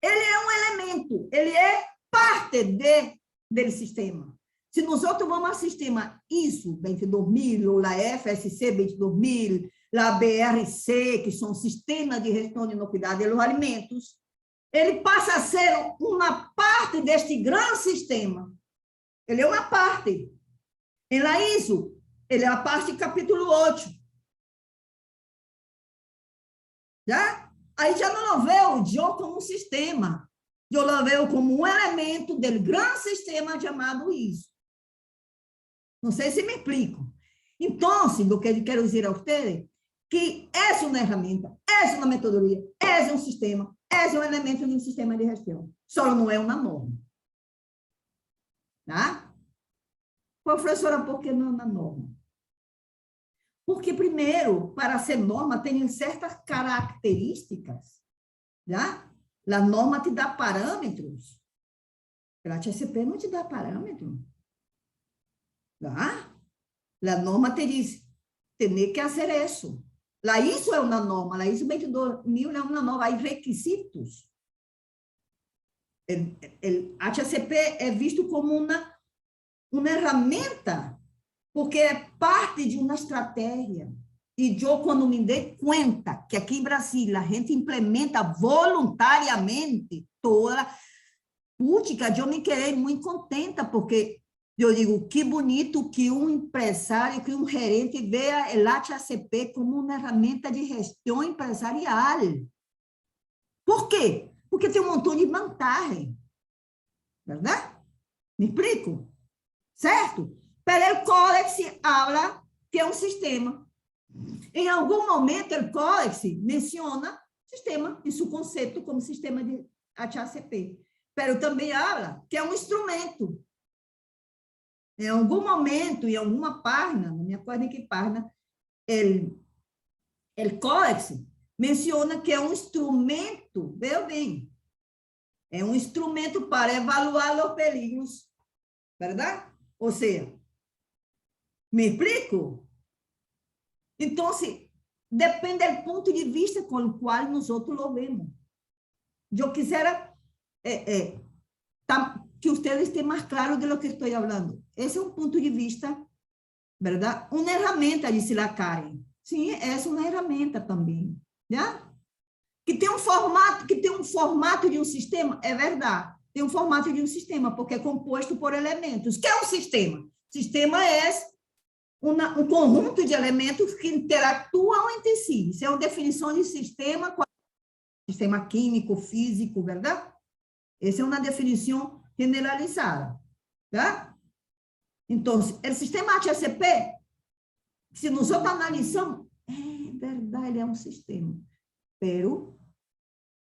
Ele é um elemento, ele é parte do sistema. Se nós vamos ao sistema ISO 22000, ou a FSC 22000, a BRC, que são sistemas de gestão de inocuidade dos alimentos, ele passa a ser uma parte deste grande sistema. Ele é uma parte. Em la ISO, ele é a parte do capítulo 8. Já? Aí já não lo veo eu como um sistema. Eu lo veo como um elemento do grande sistema chamado ISO. Não sei se me explico. Então, o que eu quero dizer a vocês que essa é uma ferramenta, essa é uma metodologia, esse é um sistema, esse é um elemento de um sistema de gestão. Só não é uma norma. Tá? Professora, por que não na norma? Porque, primeiro, para ser norma, tem certas características. Já? A norma te dá parâmetros. A HACCP não te dá parâmetro. Já? A norma te diz, tem que fazer isso. Lá isso é uma norma, lá isso 22.000 é uma norma, há requisitos. O HACCP é visto como uma ferramenta, porque é parte de uma estratégia. E eu, quando me dei conta que aqui em Brasil a gente implementa voluntariamente toda, putica, eu me quedei muito contenta, porque eu digo, que bonito que um empresário, que um gerente veja o HACCP como uma ferramenta de gestão empresarial. Por quê? Porque tem um montão de vantagem. Verdade? Me explico? Certo? Pero o Codex habla que é um sistema. Em algum momento, o Codex menciona sistema em seu conceito como sistema de HACCP. Pero também habla que é um instrumento. Em algum momento, em alguma página, não me acordo em que página, o Codex menciona que é um instrumento, veja bem, é um instrumento para evaluar os perigos, verdade? Ou seja, me explico? Então, depende do ponto de vista com o qual nós outros lo vemos. Eu quisiera que vocês tenham mais claro de lo que estou falando. Esse é um ponto de vista, verdade? Uma ferramenta, disse a Karen. Sim, essa é uma ferramenta também, já? Que tem um formato de um sistema, é verdade. Tem um formato de um sistema, porque é composto por elementos. O que é um sistema? Sistema é um conjunto de elementos que interatuam entre si. Isso é uma definição de sistema, sistema químico, físico, verdade? Essa é uma definição generalizada, tá? Então, o sistema HACCP, se nós analisamos, é verdade, ele é um sistema. Pero,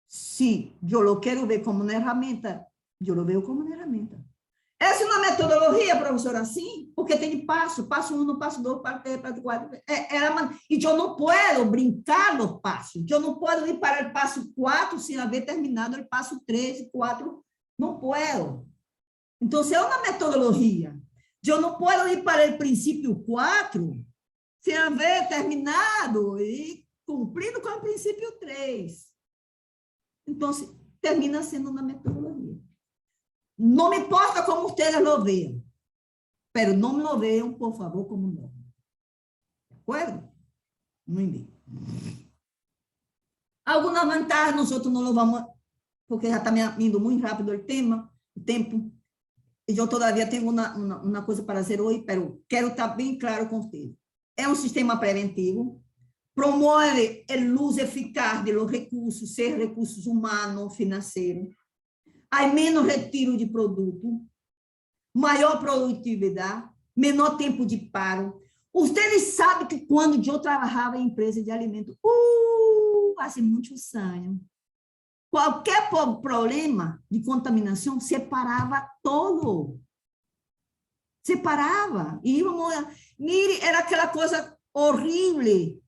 se eu lo quero ver como uma ferramenta, eu lo vejo como uma ferramenta. Essa é uma metodologia, professora, sim, porque tem passo 1, passo 2, passo 3, passo 4. E eu não posso brincar nos passos. Eu não posso ir para o passo 4 sem haver terminado o passo 3 e 4. Não posso. Então, é uma metodologia. Eu não posso ir para o princípio 4 sem haver terminado e cumprido com o princípio 3. Então, termina sendo uma metodologia. Não me importa como vocês lo veem, pero não me lo veem, por favor, como norma. De acordo? Muito bem. Alguma vantagem, nós outros não lo vamos, porque já está indo muito rápido o tempo, e eu todavia tenho uma coisa para dizer hoje, pero quero estar bem claro com vocês. É um sistema preventivo, promove o uso eficaz de los recursos, seja recursos humanos, financeiros, há menos retiro de produto, maior produtividade, menor tempo de paro. Vocês sabem que quando eu trabalhava em empresa de alimentos, há muitos anos, qualquer problema de contaminação separava todo. Separava. E íamos, mire, era aquela coisa horrível.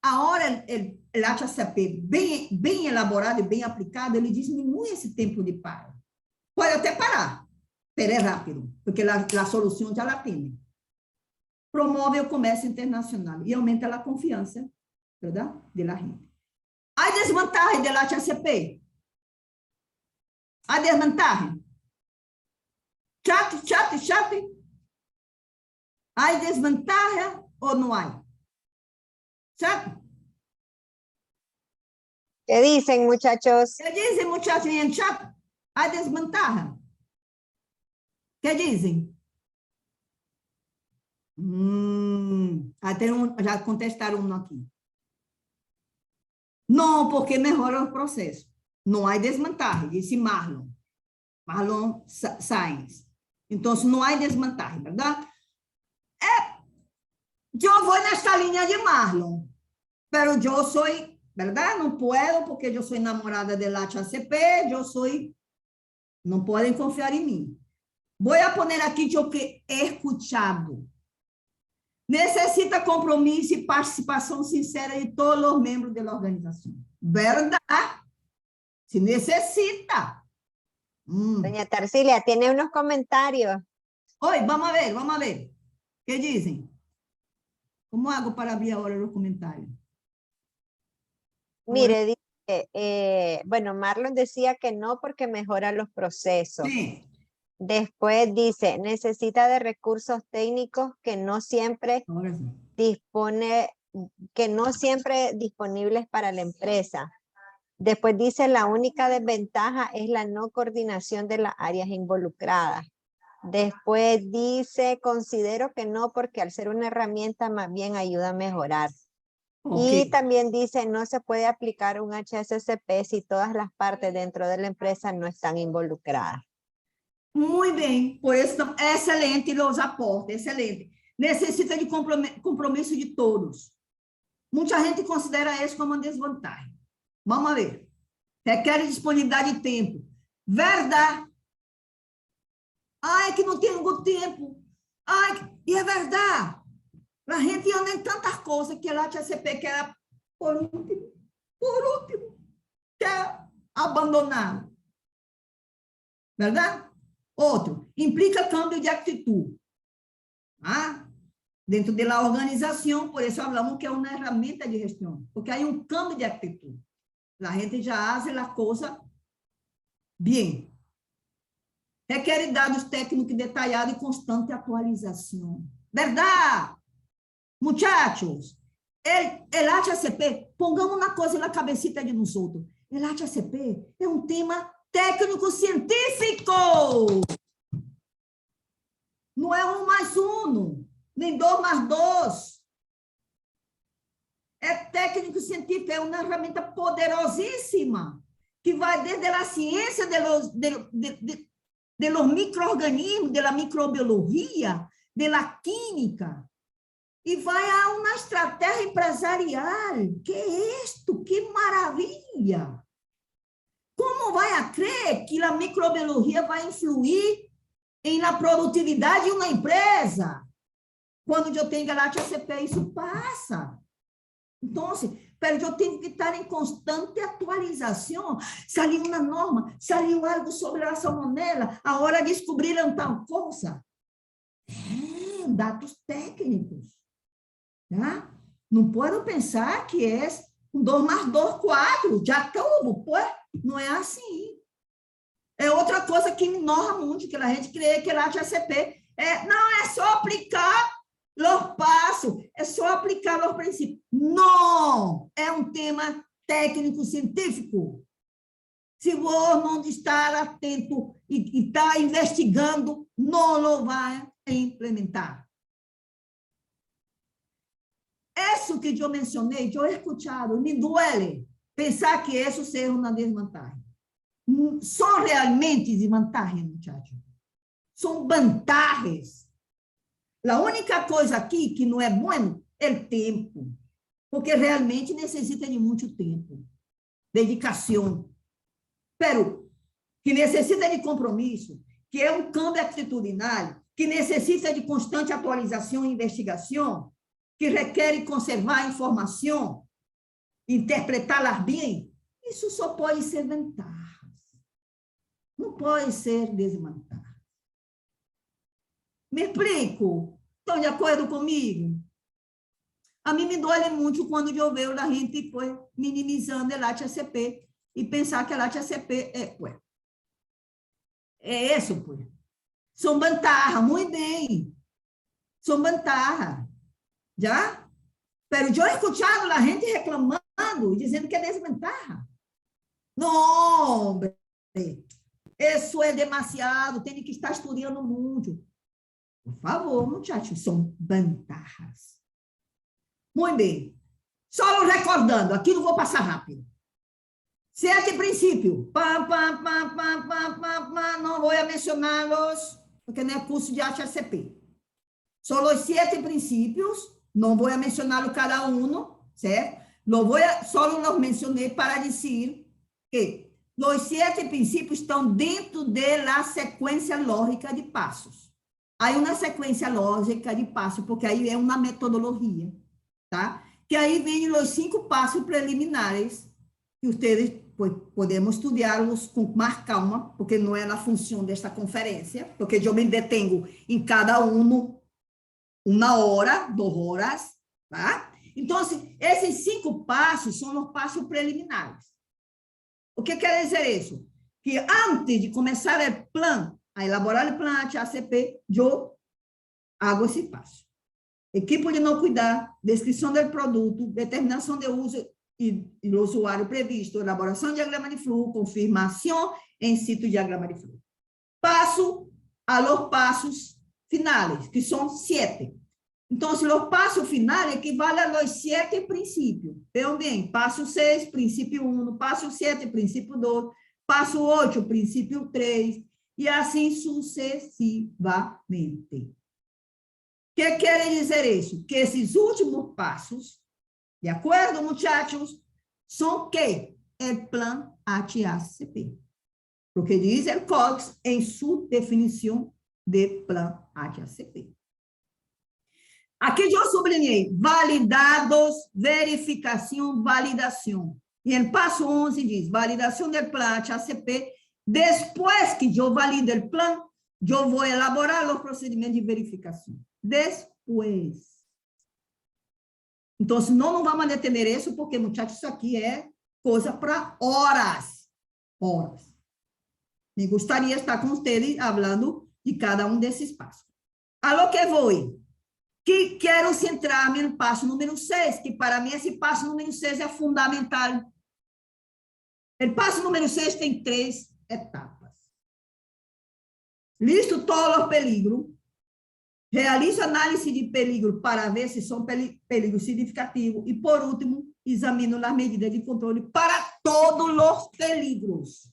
Agora, o HACCP, bem elaborado e bem aplicado, ele diminui esse tempo de paro. Pode até parar, mas é rápido, porque a solução já la tem. Promove o comércio internacional e aumenta a confiança, verdade? De la gente. Há desvantagem do HACCP? Há desvantagem? Chat. Há desvantagem ou não há? ¿Chat? ¿Qué dicen, muchachos? ¿Qué dicen, muchachos, en chat? ¿Hay desventaja? ¿Qué dicen? Já contestaram um aqui. Não, porque melhora o processo. Não há desvantagem, disse Marlon. Marlon Sainz. Então, não há desvantagem, verdade? Eu vou nesta linha de Marlon. Pero eu sou, verdade? Não posso, porque eu sou namorada de HACCP, não podem confiar em mim. Vou poner aqui o que é escuchado. Necessita compromisso e participação sincera de todos os membros da organização. Verdade? Se necessita. Doña Tarsilia, tiene unos comentarios. Oi, vamos a ver. ¿Qué dicen? ¿Cómo hago para abrir ahora los comentarios? Mire, dice, bueno, Marlon decía que no porque mejora los procesos. Sí. Después dice, necesita de recursos técnicos que no siempre disponibles para la empresa. Después dice, la única desventaja es la no coordinación de las áreas involucradas. Después dice, considero que no porque al ser una herramienta más bien ayuda a mejorar. Okay. Y también dice, no se puede aplicar un HACCP si todas las partes dentro de la empresa no están involucradas. Muy bien, pues excelente los aportes, excelente. Necessita de compromisso de todos. Muita gente considera isso como uma desvantagem. Vamos ver. Requer disponibilidade de tempo. Verdade. Ai, que não tenho tempo. Ai, e é verdade. A gente anda em tantas coisas que a HACCP quer, por último, quer abandonar. Verdade? Outro, implica câmbio de atitude. Dentro da organização, por isso falamos que é uma ferramenta de gestão, porque há um câmbio de atitude. A gente já faz a coisa bem. Requer dados técnicos detalhados e constante atualização. Verdade? Muchachos, el HACCP, pongamos uma coisa na cabecita de nós outros. O HACCP é um tema técnico-científico. Não é 1 mais 1, nem 2 mais 2. É técnico-científico, é uma ferramenta poderosíssima, que vai desde a ciência de los micro-organismos, da microbiologia, da química, e vai a uma estratégia empresarial. Que é isto? Que maravilha! Como vai a crer que a microbiologia vai influir na produtividade de uma empresa? Quando eu tenho a HACCP, isso passa. Então, Pero eu tenho que estar em constante atualização. Saiu uma norma, saiu algo sobre a salmonela, agora descobriram tal coisa. Dados técnicos. Tá? Não posso pensar que é 2 mais 2, 4, já tudo. Pô, não é assim. É outra coisa que me enoja muito, que a gente crê que lá HACCP não é só aplicar os passos, é só aplicar os princípios. Não! É um tema técnico-científico. Se você não estar atento e está investigando, não lo vai implementar. Isso que eu mencionei, eu he escuchado, me duele pensar que isso seja uma desvantagem. São realmente desvantagens, muchachos. São vantagens. A única coisa aqui que não é bom é o tempo, porque realmente necessita de muito tempo, dedicação, pero que necessita de compromisso, que é um câmbio atitudinal, que necessita de constante atualização e investigação, que requer conservar a informação, interpretá-la bem. Isso só pode ser vantagens. Não pode ser desvantagens. Me explico? Estão de acordo comigo? A mim me dói muito quando eu vejo a gente foi minimizando a HACCP e pensar que a HACCP é isso, pues. São vantagens, muito bem. São vantagens. Já? Pero eu he escuchado a gente reclamando, dizendo que é desvantagem. Não, homem. Isso é demasiado, tem que estar estudando muito. Por favor, muchachos, são vantagens. Muito bem. Só recordando, aqui não vou passar rápido. 7 princípios. Não vou mencioná-los, porque não é curso de HACCP. São os 7 princípios, não vou mencioná-los cada um, certo? Só los mencionei para dizer que os 7 princípios estão dentro da sequência lógica de passos. Há uma sequência lógica de passos, porque aí é uma metodologia, tá? Que aí vem os 5 passos preliminares, que vocês podemos estudá-los com mais calma, porque não é na função desta conferência, porque eu me detengo em cada um 1 hora, 2 horas, tá? Então, esses 5 passos são os passos preliminares. O que quer dizer isso? Que antes de começar o plano, a elaborar o plano HACCP, eu hago esse passo. Equipo de não cuidar, descrição do produto, determinação de uso e do usuário previsto, elaboração de diagrama de fluxo, confirmação em situ diagrama de fluxo. Passo a los passos finais, que são 7. Então, os passos finais equivalem a los 7 princípios. Vejam bem, passo 6, princípio 1, passo 7, princípio 2, passo 8, princípio 3, e assim sucessivamente. O que quer dizer isso? Que esses últimos passos, de acordo, muchachos, são que? O plano HACCP. Porque diz o COGS em sua definição de plano HACCP. Aqui eu sublinhei validados, verificação, validação. E no passo 11 diz validação do plano HACCP. Depois que eu valido o plano, eu vou elaborar os procedimentos de verificação. Depois. Então, não vamos detener isso, porque, muchachos, isso aqui é coisa para horas. Horas. Me gostaria de estar com vocês falando de cada um desses passos. A lo que vou. Que quero centrar-me no passo número 6, que para mim esse passo número 6 é fundamental. O passo número 6 tem 3 etapas. Listo todos os peligros. Realizo análise de peligro para ver se são peligros significativos. E, por último, examino as medidas de controle para todos os peligros.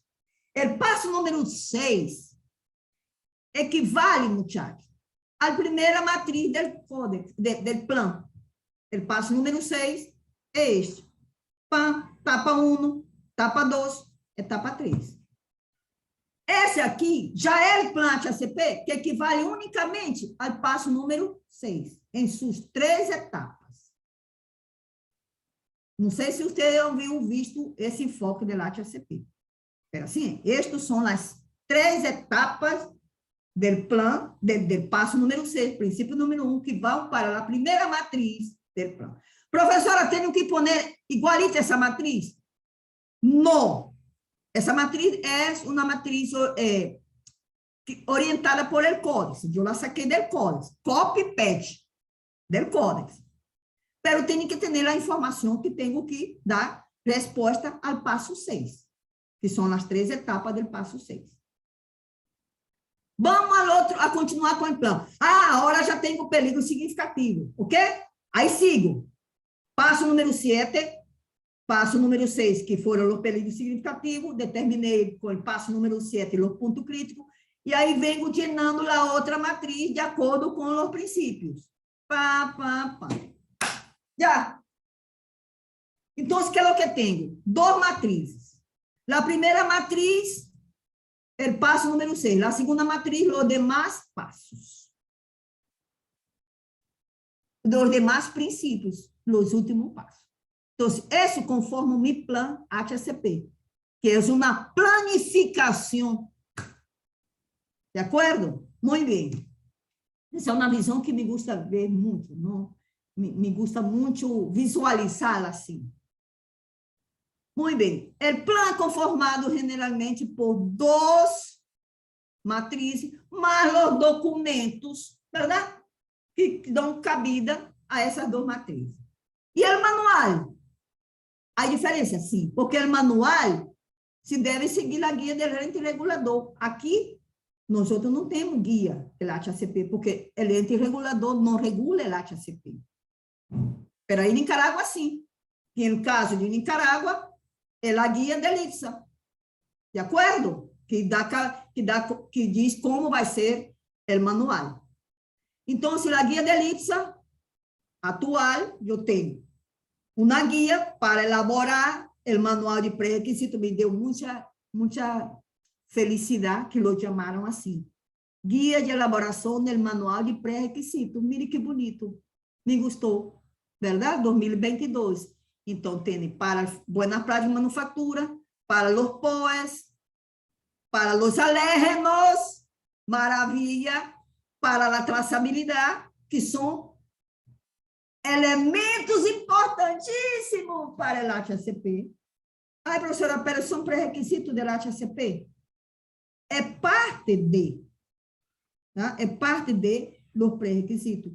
O passo número 6 equivale, muchachos, à primeira matriz do códex, do plano. O passo número 6 é este. Etapa 1, etapa 2, etapa 3. Esse aqui já é o plano HACCP, que equivale unicamente ao passo número 6, em suas 3 etapas. Não sei se vocês haviam visto esse enfoque do HACCP. Pero assim, estas são as 3 etapas do plano, do passo número 6, princípio número 1, que vão para a primeira matriz do plano. Professora, tenho que pôr igualita essa matriz? Não. Essa matriz é uma matriz orientada por el códice. Eu la saquei del códice. Copy-paste del códice. Pero tenho que ter a informação que tenho que dar resposta ao passo 6, que são as 3 etapas do passo 6. Vamos a continuar com o plano. Agora já tenho o período significativo, ok? Aí sigo. Passo número 7, passo número 6, que foram os períodos significativos, determinei com o passo número 7 os pontos críticos, e aí venho llenando a outra matriz de acordo com os princípios. Já. Então, que é o que tenho? 2 matrizes. A primeira matriz, o passo número 6. A segunda matriz, os demais passos. Os demais princípios, os últimos passos. Então, isso conforme mi plan HACCP, que é uma planificação. De acordo? Muito bem. Essa é uma visão que me gusta ver muito, não? Me gusta muito visualizá-la assim. Muito bem. O plano é conformado generalmente por 2 matrizes, mais os documentos, verdade? Que dão cabida a essas 2 matrizes. E o manual? Há diferença, sim, porque o manual se deve seguir a guia do ente regulador. Aqui, nós não temos guia do HACCP, porque o ente regulador não regula o HACCP. Pero aí em Nicarágua, sim. E no caso de Nicarágua, é a guia da IPSA. De acordo? Que diz como vai ser o manual. Então, se a guia da IPSA atual, eu tenho uma guia para elaborar o manual de pré-requisito. Me deu muita felicidade que lo chamaram assim. Guia de elaboração do manual de pré-requisito. Mire que bonito. Me gostou. Verdade? 2022. Então, tem para Buenas Práticas de Manufatura, para os POEs, para os alérgenos, maravilha, para a traçabilidade, que são elementos importantíssimos para o HACCP. Ai, professora Pérez, são pré-requisitos do HACCP? É parte de, tá? É parte de los pré-requisitos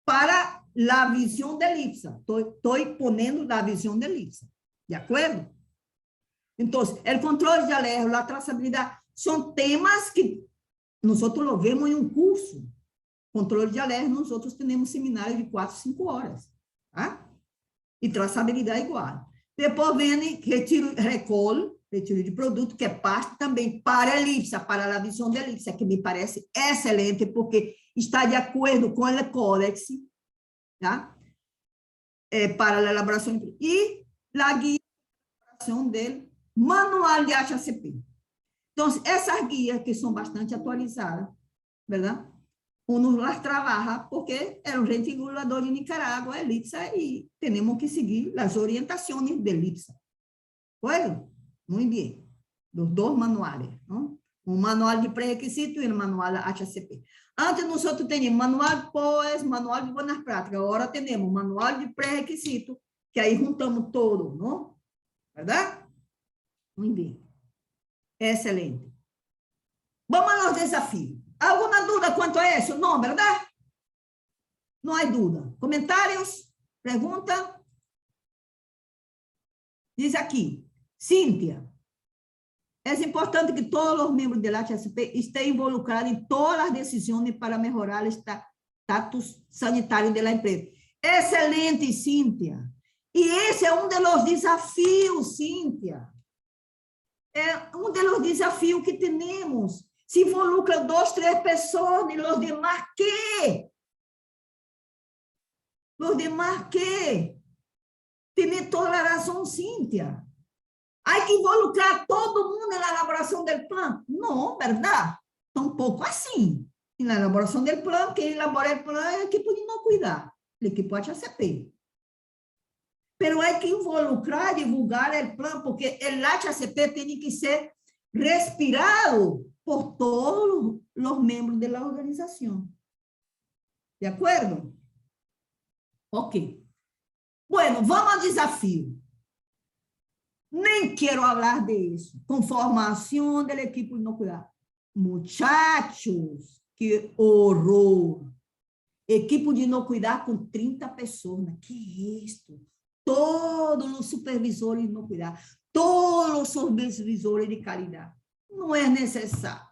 para a visão da IPSA. Estou ponendo a visão da IPSA. De acordo? Então, o controle de alérgeno, a traçabilidade, são temas que nós vemos em um curso. Controle de alérgeno, nós temos seminário de 4, 5 horas. Tá? E traçabilidade igual. Depois vem retiro de produto, que é parte também para a IPSA, para a visão da IPSA, que me parece excelente, porque está de acordo com o Códex, tá? Para a elaboração e a guia de elaboração do manual de HACCP. Então, essas guias que são bastante atualizadas, verdade? Uno las trabaja porque é um ente regulador de Nicarágua, é IPSA, e temos que seguir as orientações do IPSA. Bueno, muito bem. Os 2 manuais, não? O manual de pré-requisito e o manual HACCP. Antes, nós tínhamos manual de POEs, manual de Buenas Práticas. Agora temos manual de pré-requisito, que aí juntamos todo, não? Verdade? Muito bem. Excelente. Vamos aos desafios. Alguma dúvida quanto a isso? Não, verdade? Não há dúvida. Comentários? Pergunta? Diz aqui, Cíntia. É importante que todos os membros do HACCP estejam involucrados em todas as decisões para melhorar o status sanitário da empresa. Excelente, Cíntia. E esse é um dos desafios, Cíntia. É um dos desafios que temos. Se involucram 2, 3 pessoas, e os demais quê? Os demais quê? Tem toda a razão, Cíntia. Há que involucrar todo mundo na elaboração do plano? Não, verdade? Tampouco assim. E na elaboração do plano, quem elabora o plano é a equipe de não cuidar, a equipe HACCP. pero hay que involucrar, divulgar el plan, porque el HACP tiene que ser respirado por todos los miembros de la organización. ¿De acuerdo? Ok. Bueno, vamos al desafío. Nem quero falar disso. Conformação do equipe de inocuidade. Muchachos, que horror. Equipe de inocuidade com 30 pessoas. Que é isso? Todos os supervisores de inocuidade, todos os supervisores de qualidade. Não é necessário.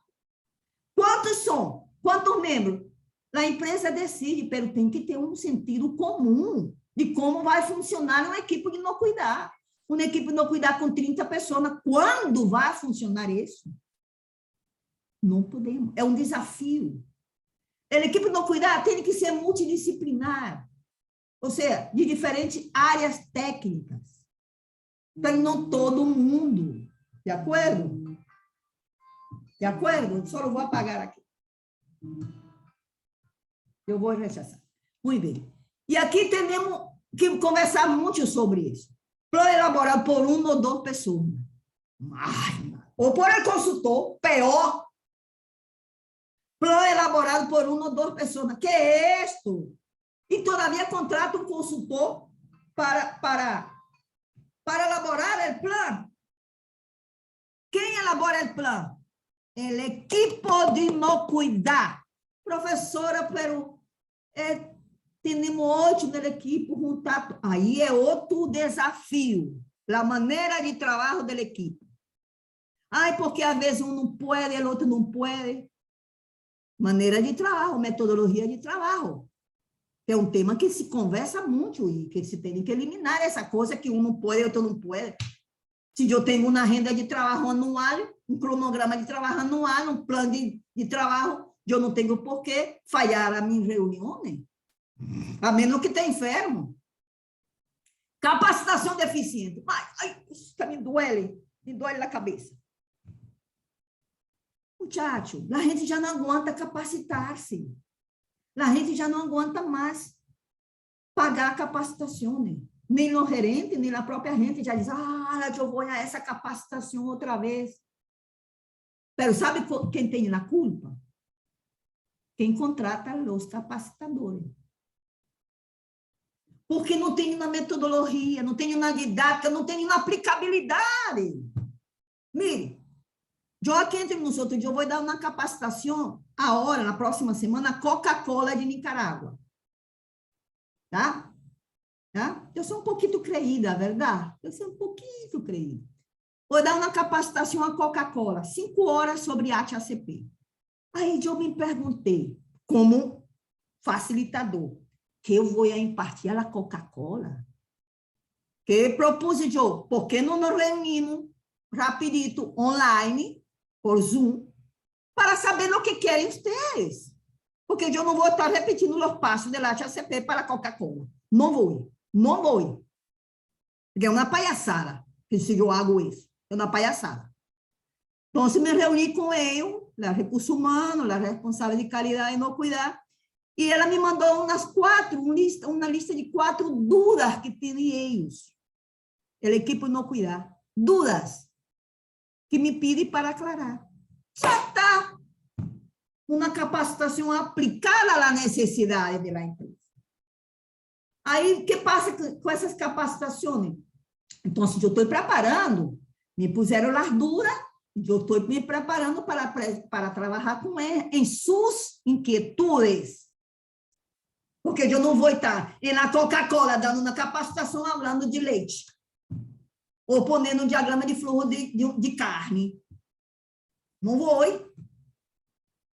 Quantos são? Quantos membros? A empresa decide, mas tem que ter um sentido comum de como vai funcionar uma equipe de inocuidade. Uma equipe de inocuidade com 30 pessoas, mas quando vai funcionar isso? Não podemos. É um desafio. A equipe de inocuidade tem que ser multidisciplinar, ou seja, de diferentes áreas técnicas. Então, não todo mundo. De acordo? De acordo? Só não vou apagar aqui. Eu vou rechaçar. Muito bem. E aqui temos que conversar muito sobre isso. Plano elaborado por uma ou duas pessoas. Ou por el consultor, pior. Plano elaborado por uma ou duas pessoas. Que é isto? E, todavia, contrata um consultor para elaborar o plano. Quem elabora o plano? O equipo de inocuidade. Professora, pero temos 8 na equipe juntar. Aí é outro desafio. A maneira de trabalho da equipe. Ai, porque às vezes um não pode, o outro não pode. Maneira de trabalho, metodologia de trabalho. É um tema que se conversa muito e que se tem que eliminar essa coisa que um não pode e outro não pode. Se eu tenho uma renda de trabalho anual, um cronograma de trabalho anual, um plano de trabalho, eu não tenho por que falhar a minha reunião, né? A menos que tenha enfermo. Capacitação deficiente. Ai, isso me dói na cabeça. Muchacho, a gente já não aguenta capacitar-se. A gente já não aguenta mais pagar a capacitação, né? Nem o gerente, nem a própria gente já diz, eu vou a essa capacitação outra vez. Mas sabe quem tem a culpa? Quem contrata os capacitadores. Porque não tem uma metodologia, não tem uma didática, não tem uma aplicabilidade. Mire, eu aqui entre nós outros, eu vou dar uma capacitação agora, na próxima semana, a Coca-Cola de Nicarágua. Tá? Eu sou um pouquinho creída, verdade? Eu sou um pouquinho creída. Vou dar uma capacitação a Coca-Cola, 5 horas sobre HACP. Aí eu me perguntei, como facilitador, que eu vou impartir a Coca-Cola? Que propus eu, por que não nos reunimos rapidito, online, por Zoom, para saber o que querem vocês? Porque eu não vou estar repetindo os passos da HACP para a Coca-Cola. Não vou. Porque é uma palhaçada, que se eu hago isso. É uma palhaçada. Então, me reuni com ele, a recursos humanos, a responsável de qualidade e inocuidade, e ela me mandou uma lista de 4 dúvidas que tinham eles, a equipe de inocuidade. Dúvidas que me pedem para aclarar. Já está uma capacitação aplicada à necessidade da empresa. Aí, o que passa com essas capacitações? Então, se eu estou preparando, me puseram as dúvidas, eu estou me preparando para trabalhar com ele em suas inquietudes. Porque eu não vou estar na Coca-Cola dando uma capacitação falando de leite. Ou ponendo um diagrama de fluxo de carne. Não vou.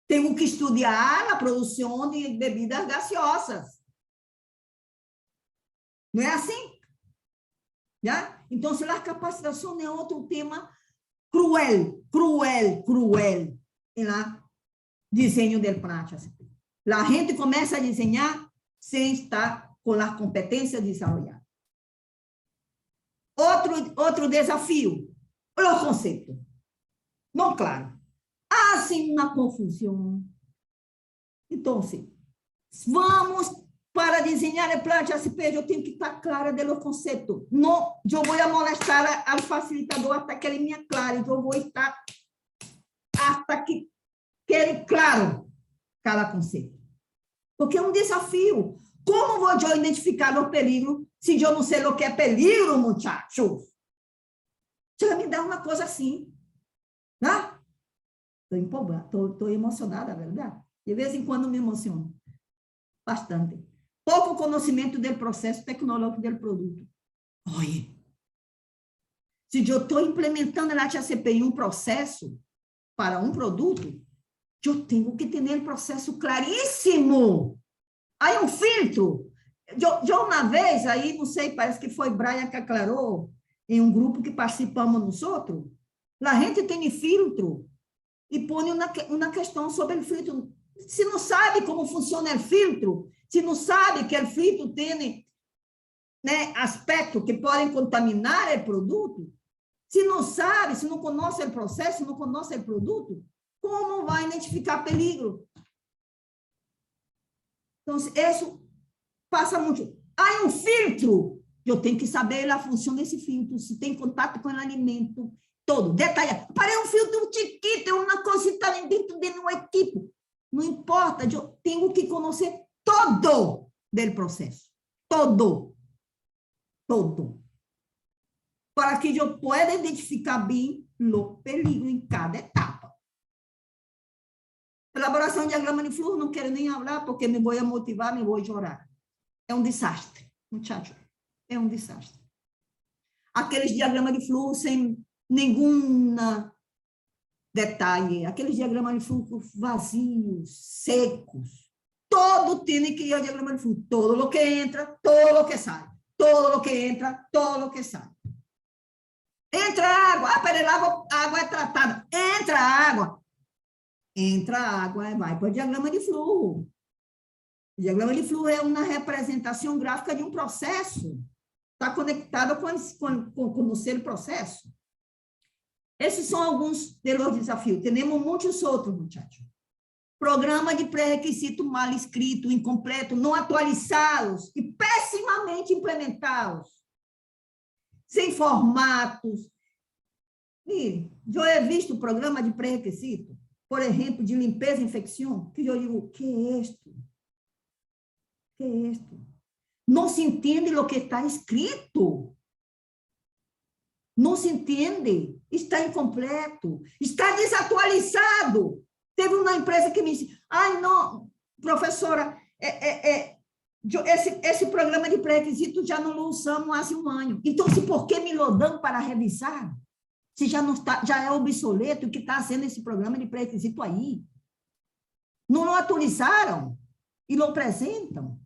Tenho que estudar a produção de bebidas gaseosas. Não é assim? Já? Então, se a capacitação é outro tema cruel no desenho do plano. A gente começa a desenhar sem estar com as competências desenvolvidas. Outro desafio, o conceito. Não claro. Há, sim, uma confusão. Então, vamos para desenhar el plan HACCP, eu tenho que estar clara do conceito. Não, eu vou molestar ao facilitador até que ele me aclare. Eu vou estar até que quede claro cada conceito. Porque é um desafio. Como vou eu identificar o perigo se eu não sei o que é peligro, muchachos? Você me dá uma coisa assim. Né? Estou empolgada, estou emocionada, verdade? De vez em quando me emociono. Bastante. Pouco conhecimento do processo tecnológico do produto. Olha, se eu estou implementando a HACCP em um processo para um produto, eu tenho que ter um processo claríssimo. Aí um filtro. Eu uma vez, aí não sei, parece que foi Brian que aclarou, em um grupo que participamos nós outros, a gente tem filtro e põe uma questão sobre o filtro. Se não sabe como funciona o filtro, se não sabe que o filtro tem, né, aspectos que podem contaminar o produto, se não sabe, se não conhece o processo, não conhece o produto, como vai identificar perigo? Então, isso passa muito. Há um filtro, eu tenho que saber a função desse filtro, se tem contato com o alimento, todo, detalhado. Para um filtro chiquito, é uma coisa que está dentro de um equipo. Não importa, eu tenho que conhecer todo do processo. Todo. Todo. Para que eu possa identificar bem o perigo em cada etapa. Elaboração de diagrama de fluxo, não quero nem falar, porque me vou motivar, me vou chorar. É um desastre, muchacho. É um desastre. Aqueles diagramas de fluxo sem nenhum detalhe, aqueles diagramas de fluxo vazios, secos. Todo tem que ir ao diagrama de fluxo. Todo o que entra, todo o que sai. Todo o que entra, todo o que sai. Entra água. Ah, peraí, a água é tratada. Entra água. Entra água, vai para o diagrama de fluxo. O diagrama de fluxo é uma representação gráfica de um processo. Está conectado com o seu processo. Esses são alguns dos desafios. Temos muitos outros, muchachos. Programa de pré-requisito mal escrito, incompleto, não atualizados e pessimamente implementados. Sem formatos. E eu he visto programa de pré-requisito, por exemplo, de limpeza e infecção, que eu digo, que é isto? Que é isto? Não se entende o que está escrito. Não se entende. Está incompleto. Está desatualizado. Teve uma empresa que me disse, ai, não, professora, esse programa de pré-requisito já não usamos há um ano. Então, por que me lo dão para revisar? Se já não está, já é obsoleto o que está sendo esse programa de pré-requisito aí. Não o atualizaram e lo apresentam.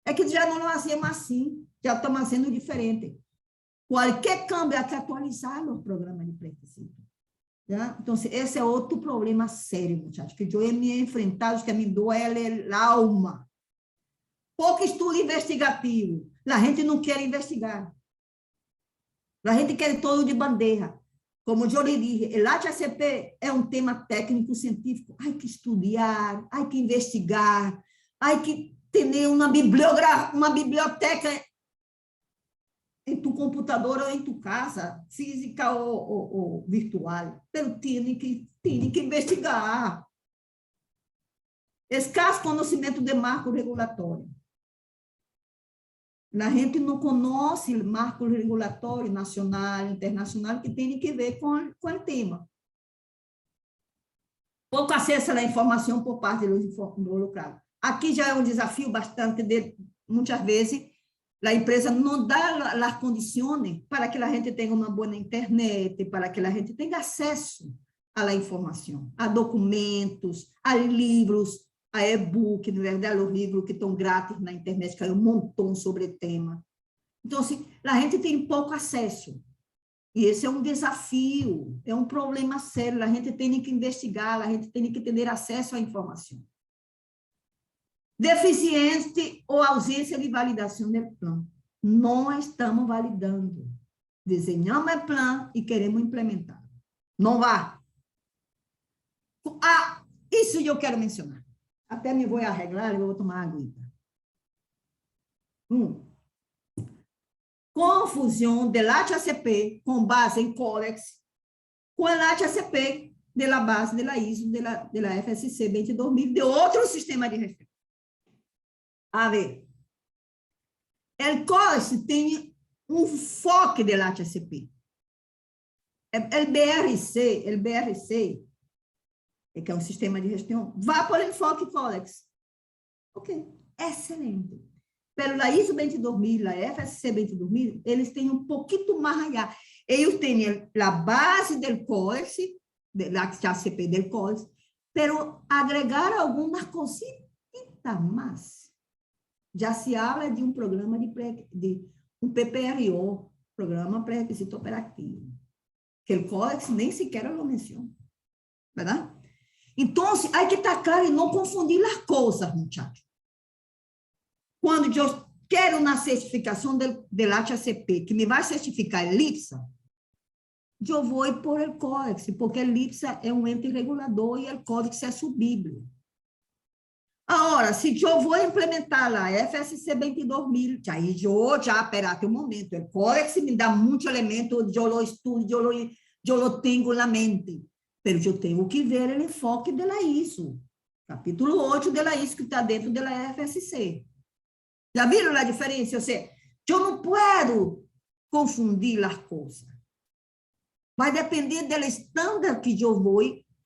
É que já não lo fazemos assim, já estamos fazendo diferente. Qualquer câmbio é que atualizar o programa de pré-requisito. Tá? Então, esse é outro problema sério, muchachos, que eu me enfrentado, que me duele a alma. Pouco estudo investigativo. A gente não quer investigar. A gente quer todo de bandeja. Como eu lhe disse, o HACCP é um tema técnico-científico. Há que estudar, há que investigar, há que ter uma biblioteca em tu computador ou em tu casa, física ou virtual. Mas tem que investigar. Escasso conhecimento de marco regulatório. A gente não conhece marco regulatório nacional, internacional, que tem que ver com o tema. Pouco acesso à informação por parte dos involucrados. Aqui já é um desafio bastante, muitas vezes, a empresa não dá as condições para que a gente tenha uma boa internet, para que a gente tenha acesso à informação, a documentos, a livros, a e-book, na verdade, os livros que estão grátis na internet, que é um montão sobre o tema. Então, assim, a gente tem pouco acesso. E esse é um desafio, é um problema sério. A gente tem que investigar, a gente tem que ter acesso à informação. Deficiente ou ausência de validação do plano. Não estamos validando. Desenhamos o plano e queremos implementar. Não vá. Ah, isso eu quero mencionar. Até me vou arreglar e vou tomar água. Confusão do HACCP com base em Codex com o HACCP de la base de la ISO, de la FSC 22000, de outro sistema de gestão. A ver, o Codex tem foco do HACCP. O BRC, que é um sistema de gestão, vai por enfoque Codex. Ok, excelente. Pero a ISO 22000, a FSC 22000, eles têm um pouquinho mais allá. Eles têm a base do Codex, da HACCP del Codex, pero agregar algumas cositas mais. Já se habla de um programa de um PPRO, Programa Pré-Requisito Operativo, que o Codex nem sequer lo menciona, verdade? Então, há que estar claro e não confundir as coisas, muchachos. Quando eu quero uma certificação do HACCP, que me vai certificar o LIPSA, eu vou por o Codex, porque o LIPSA é um ente regulador e o Codex é sua Bíblia. Agora, se eu vou implementar lá a FSC 22000, aí eu já, espera um momento, o Codex me dá muito elemento, eu lo estudo, eu lo tenho na mente, mas eu tenho que ver o enfoque da ISO, capítulo 8 da ISO, que está dentro da FSC. Já viram a diferença? Ou seja, eu não posso confundir as coisas. Vai depender do estándar que eu vou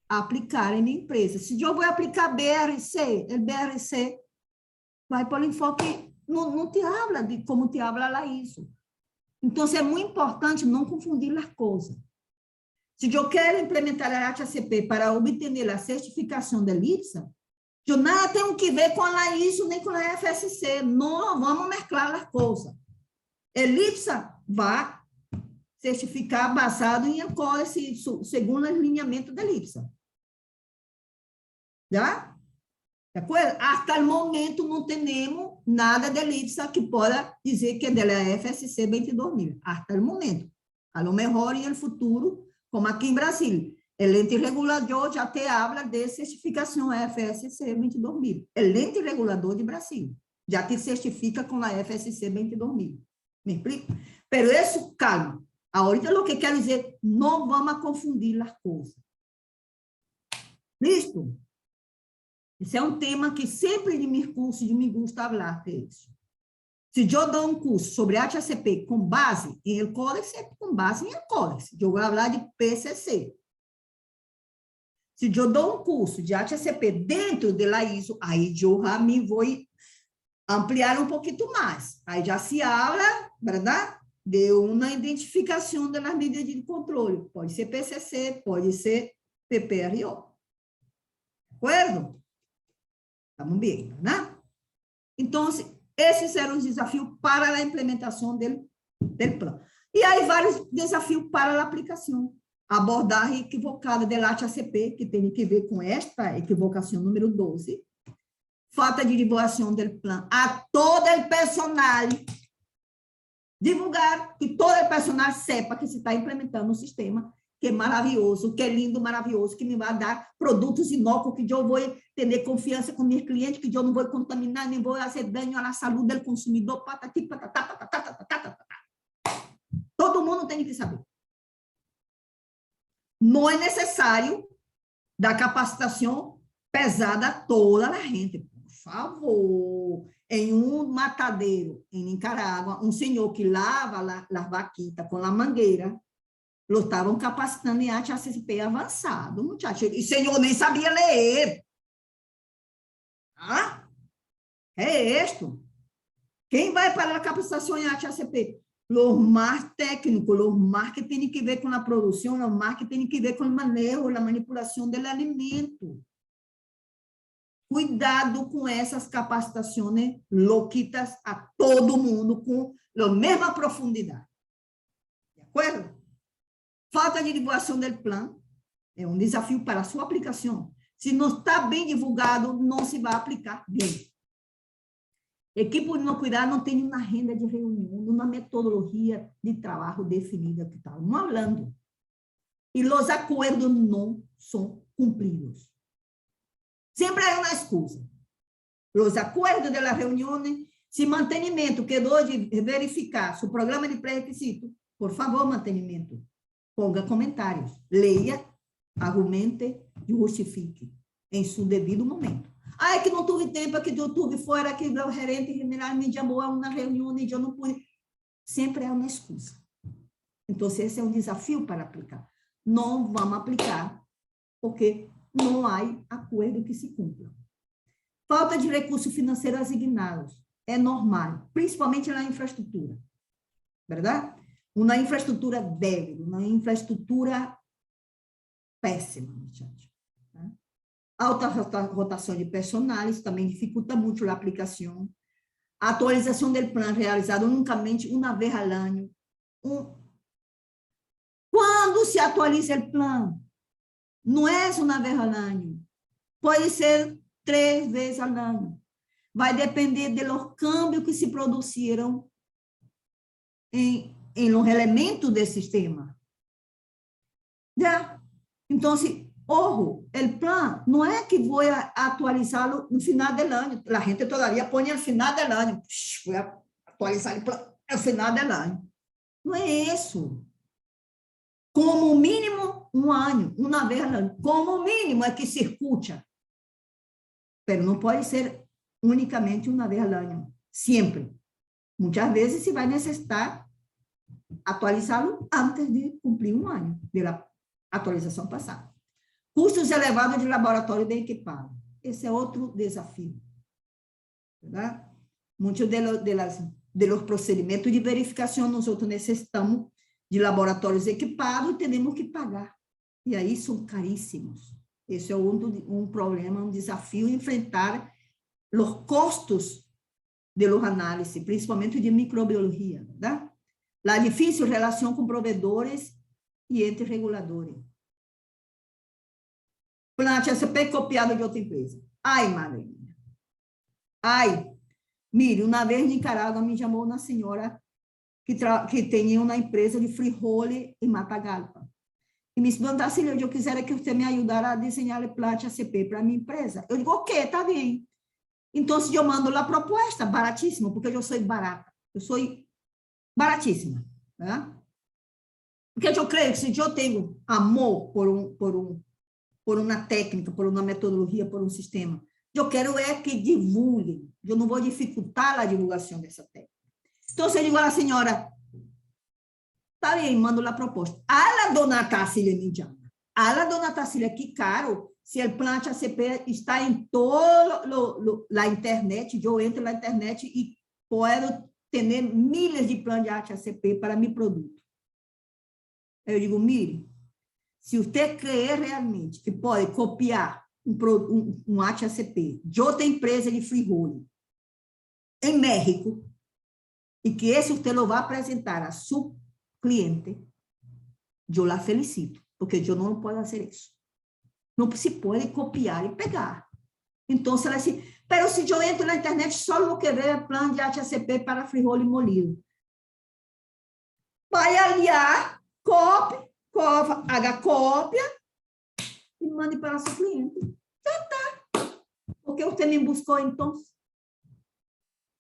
aplicar em minha empresa. Se eu vou aplicar BRC, o BRC vai para o enfoque, não te habla de como te habla lá isso. Então, é muito importante não confundir as coisas. Se eu quero implementar a HACCP para obter a certificação da LIPSA, eu nada tenho que ver com a ISO nem com a FSC. Não vamos mesclar as coisas. A LIPSA vai certificar basado em Codex, segundo o alinhamento da LIPSA. Já? De acordo? Até o momento não temos nada da LIPSA que possa dizer que é da FSC 22000. Até o momento. A lo mejor em el futuro, como aqui em Brasil, o ente regulador já te habla de certificação FSC 22000. O ente regulador de Brasil já te certifica com a FSC 22000. Me explico? Pero isso, calma. Ahorita o que quero dizer, não vamos confundir as coisas. Listo? Esse é um tema que sempre de meus cursos me gusta falar de isso. Se eu dou um curso sobre HACCP com base em el Codex, é com base em el Codex. Eu vou falar de PCC. Se eu dou um curso de HACCP dentro da ISO, aí eu já me vou ampliar um pouquinho mais. Aí já se habla, verdade? De uma identificação das medidas de controle. Pode ser PCC, pode ser PPRO. De acordo? Estamos bem, né? Então, esses eram os desafios para a implementação do plano. E aí, vários desafios para a aplicação. Abordagem equivocada do HACCP, que tem que ver com esta equivocação número 12. Falta de divulgação do plano a todo o personal. Divulgar, que todo o personal sepa que se está implementando um sistema que é maravilhoso, que é lindo, maravilhoso, que me vai dar produtos inócuos, que eu vou ter confiança com meus clientes, que eu não vou contaminar, nem vou fazer dano à saúde do consumidor, patati, patatá, patatá, patatá. Todo mundo tem que saber. Não é necessário dar capacitação pesada a toda a gente. Por favor, em um matadeiro em Nicarágua, um senhor que lava as vaquitas com a mangueira, lo estavam capacitando em HACCP avançado, muchacho. E o senhor nem sabia ler. Ah? É isto. Quem vai para a capacitação em HACCP? Los más técnicos, los más que tienen que ver con la producción, los más que tienen que ver con el manejo, la manipulación del alimento. Cuidado com essas capacitações louquitas a todo mundo, com a mesma profundidade. De acordo? Falta de divulgação do plano é um desafio para a sua aplicação. Se não está bem divulgado, não se vai aplicar bem. Equipe de não cuidar não tem uma agenda de reunião, uma metodologia de trabalho definida que estamos falando. E os acordos não são cumpridos. Sempre há uma excusa. Os acordos das reuniões Se mantenimento quedou de verificar se o programa de pré-requisito, por favor, mantenimento, ponga comentários, leia, argumente e justifique em seu devido momento. Ah, é que não tive tempo, é que eu tive fora, que o gerente general me chamou a uma reunião e eu não pude. Sempre é uma excusa. Então, esse é um desafio para aplicar. Não vamos aplicar, porque não há acordo que se cumpra. Falta de recursos financeiros asignados. É normal, principalmente na infraestrutura. Verdade? Uma infraestrutura débil, uma infraestrutura péssima, muchachos. Alta rotação de personal, isso também dificulta muito a aplicação. A atualização do plano realizada unicamente uma vez ao ano. Quando se atualiza o plano? Não é uma vez ao ano. Pode ser 3 vezes ao ano. Vai depender dos câmbios que se produziram em los elementos do sistema. Já? Então, ojo, o plano não é que vou atualizá-lo no final do ano. A gente todavia põe no final do ano. Vou atualizar o plano no final do ano. Não é isso. Como mínimo, um ano, uma vez ao ano. Como mínimo é que se escuta. Mas não pode ser unicamente uma vez ao ano. Sempre. Muitas vezes se vai necessitar atualizá-lo antes de cumprir um ano da atualização passada. Custos elevados de laboratório bem equipado. Esse é outro desafio. ¿Verdad? Muitos de los procedimentos de verificação nós necessitamos de laboratórios equipados e temos que pagar. E aí são caríssimos. Esse é um problema, um desafio, enfrentar os custos de los análises, principalmente de microbiologia, ¿verdad? La difícil relação com provedores e entre reguladores. Plante ACP copiado de outra empresa. Ai, madre minha. Ai, mire, uma vez em Nicarágua me chamou uma senhora que tem uma empresa de frijole em Matagalpa. E me disse, dona Darcília, eu quisera que você me ajudara a desenhar o plante ACP para a minha empresa. Eu digo, ok, está bem. Então, eu mando a proposta, baratíssima, porque eu sou barata. Eu sou baratíssima. Né? Porque eu creio que se eu tenho amor por uma técnica, por uma metodologia, por um sistema, eu quero é que divulguem. Eu não vou dificultar a divulgação dessa técnica. Então, eu digo à senhora, está bem, mando a proposta. A dona Tarsília me chama. A dona Tarsília, que caro, se o plante ACP está em toda a internet, eu entro na internet e posso ter milhares de planos de arte ACP para meu produto. Eu digo, mire, se você crê realmente que pode copiar um arte ACP de outra empresa de frijole em México, e que esse você lo vai apresentar a seu cliente, eu la felicito, porque eu não posso fazer isso. Não se pode copiar e pegar. Então, se ela diz, pero se eu entro na internet, só vou querer plano de arte ACP para frijole molido. Vai aliar, haga cópia e mande para seu cliente. Já está. Porque você me buscou, então?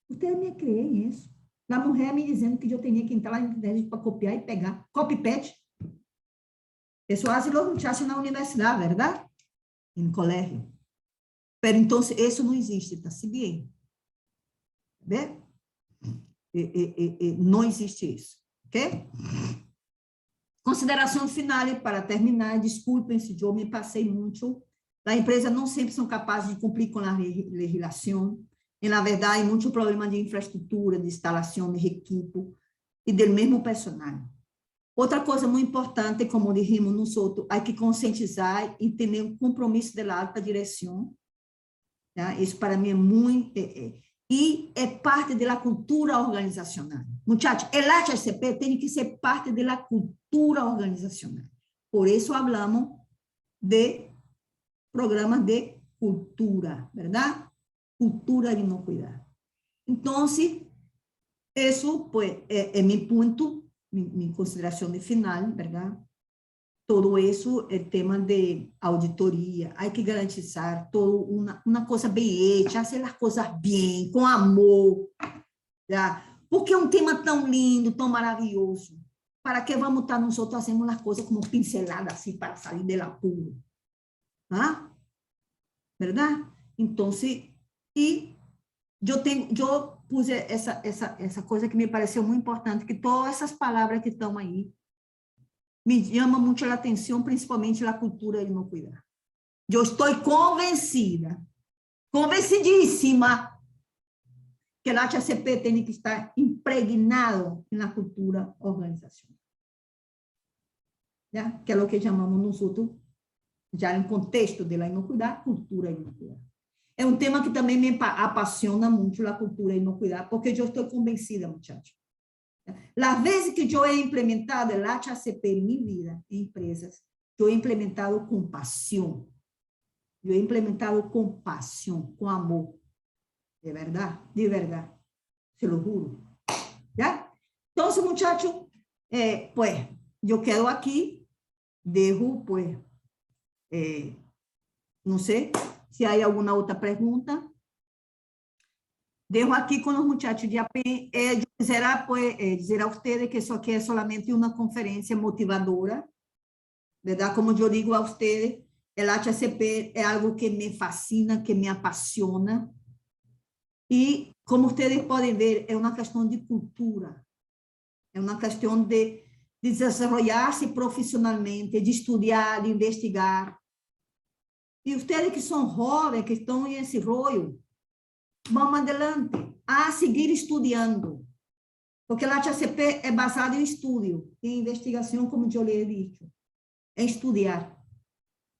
Você me crê nisso. A mulher me dizendo que eu tinha que entrar na internet para copiar e pegar. Copy-paste. Isso faz los muchachos na universidade, verdade? Em colégio. Pero então, isso não existe, tá? Se bem. Vê? Não existe isso. Ok? Consideração final para terminar. Desculpem se eu me passei muito. A empresa não sempre são capazes de cumprir com a legislação. E, na verdade, muito problema de infraestrutura, de instalação de equipo e do mesmo personal. Outra coisa muito importante, como dijimos nós outros, há que conscientizar e ter um compromisso da alta direção. Tá? Isso, para mim, é muito... e é parte da cultura organizacional. Muchachos, o HACCP tem que ser parte da cultura organizacional. Por isso, falamos de programas de cultura, verdade? Cultura de não cuidar. Então, isso pues, é meu ponto, minha consideração de final, verdade? Todo isso é tema de auditoria, há que garantizar uma coisa bem ética, fazer as coisas bem, com amor, Já? Porque é um tema tão lindo, tão maravilhoso. Para que vamos estar nosotros hacemos as coisas como pinceladas, assim, para sair del apuro? ¿Ah? ¿Verdad? Entonces, e eu puse essa coisa que me pareceu muito importante, que todas essas palavras que estão aí me chamam muito a atenção, principalmente a cultura de não cuidar. Eu estou convencida, convencidíssima, que a HACP tem que estar impregnado na cultura organizacional. ¿Ya? Que é o que chamamos nosotros, já em contexto de la inocuidade, cultura inocuidade. É um tema que também me apaixona muito, a cultura inocuidade, porque eu estou convencida, muchachos. As vezes que eu he implementado o HACP em minha vida, em empresas, eu he implementado com paixão. Eu he implementado com paixão, com amor. De verdade, se lo juro. ¿Ya? Entonces, muchachos, pues, yo quedo aquí, dejo, pues, no sé si hay alguna otra pregunta. Dejo aquí con los muchachos de AP. Yo quisiera, pues, dizer a ustedes que eso aquí es solamente una conferencia motivadora, ¿verdad? Como yo digo a ustedes, el HACP es algo que me fascina, que me apasiona. E, como vocês podem ver, é uma questão de cultura, é uma questão de desenvolver-se profissionalmente, de estudar, de investigar. E vocês que são jovens, que estão nesse rollo, vamos adelante, a seguir estudando, porque a HACP é basada em estudo, em investigação, como eu lhe he dicho, em estudar.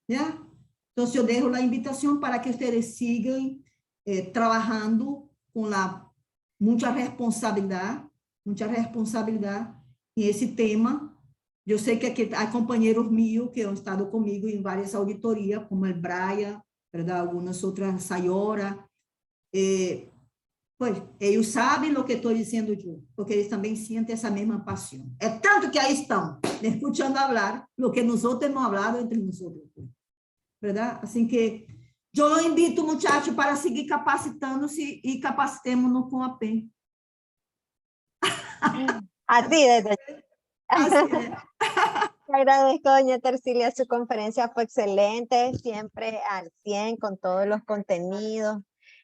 ¿Ya? Então, eu deixo a invitação para que vocês sigam trabalhando com muita responsabilidade em esse tema. Eu sei que aqui há companheiros meus que han estado comigo em várias auditorias, como o Brian, ¿verdad? Algumas outras, Sayora. Pues, eles sabem o que estou dizendo eu, porque eles também sentem essa mesma paixão. É tanto que aí estão, escutando falar o que nós outros hemos falado entre nós outros. ¿Verdad? Assim que eu lo invito, muchachos, para seguir capacitando-se e capacitemos-nos com a PEN. Así es. Así es. Te agradezco, doña Tercilia, su conferencia fue excelente, siempre al 100 con todos los contenidos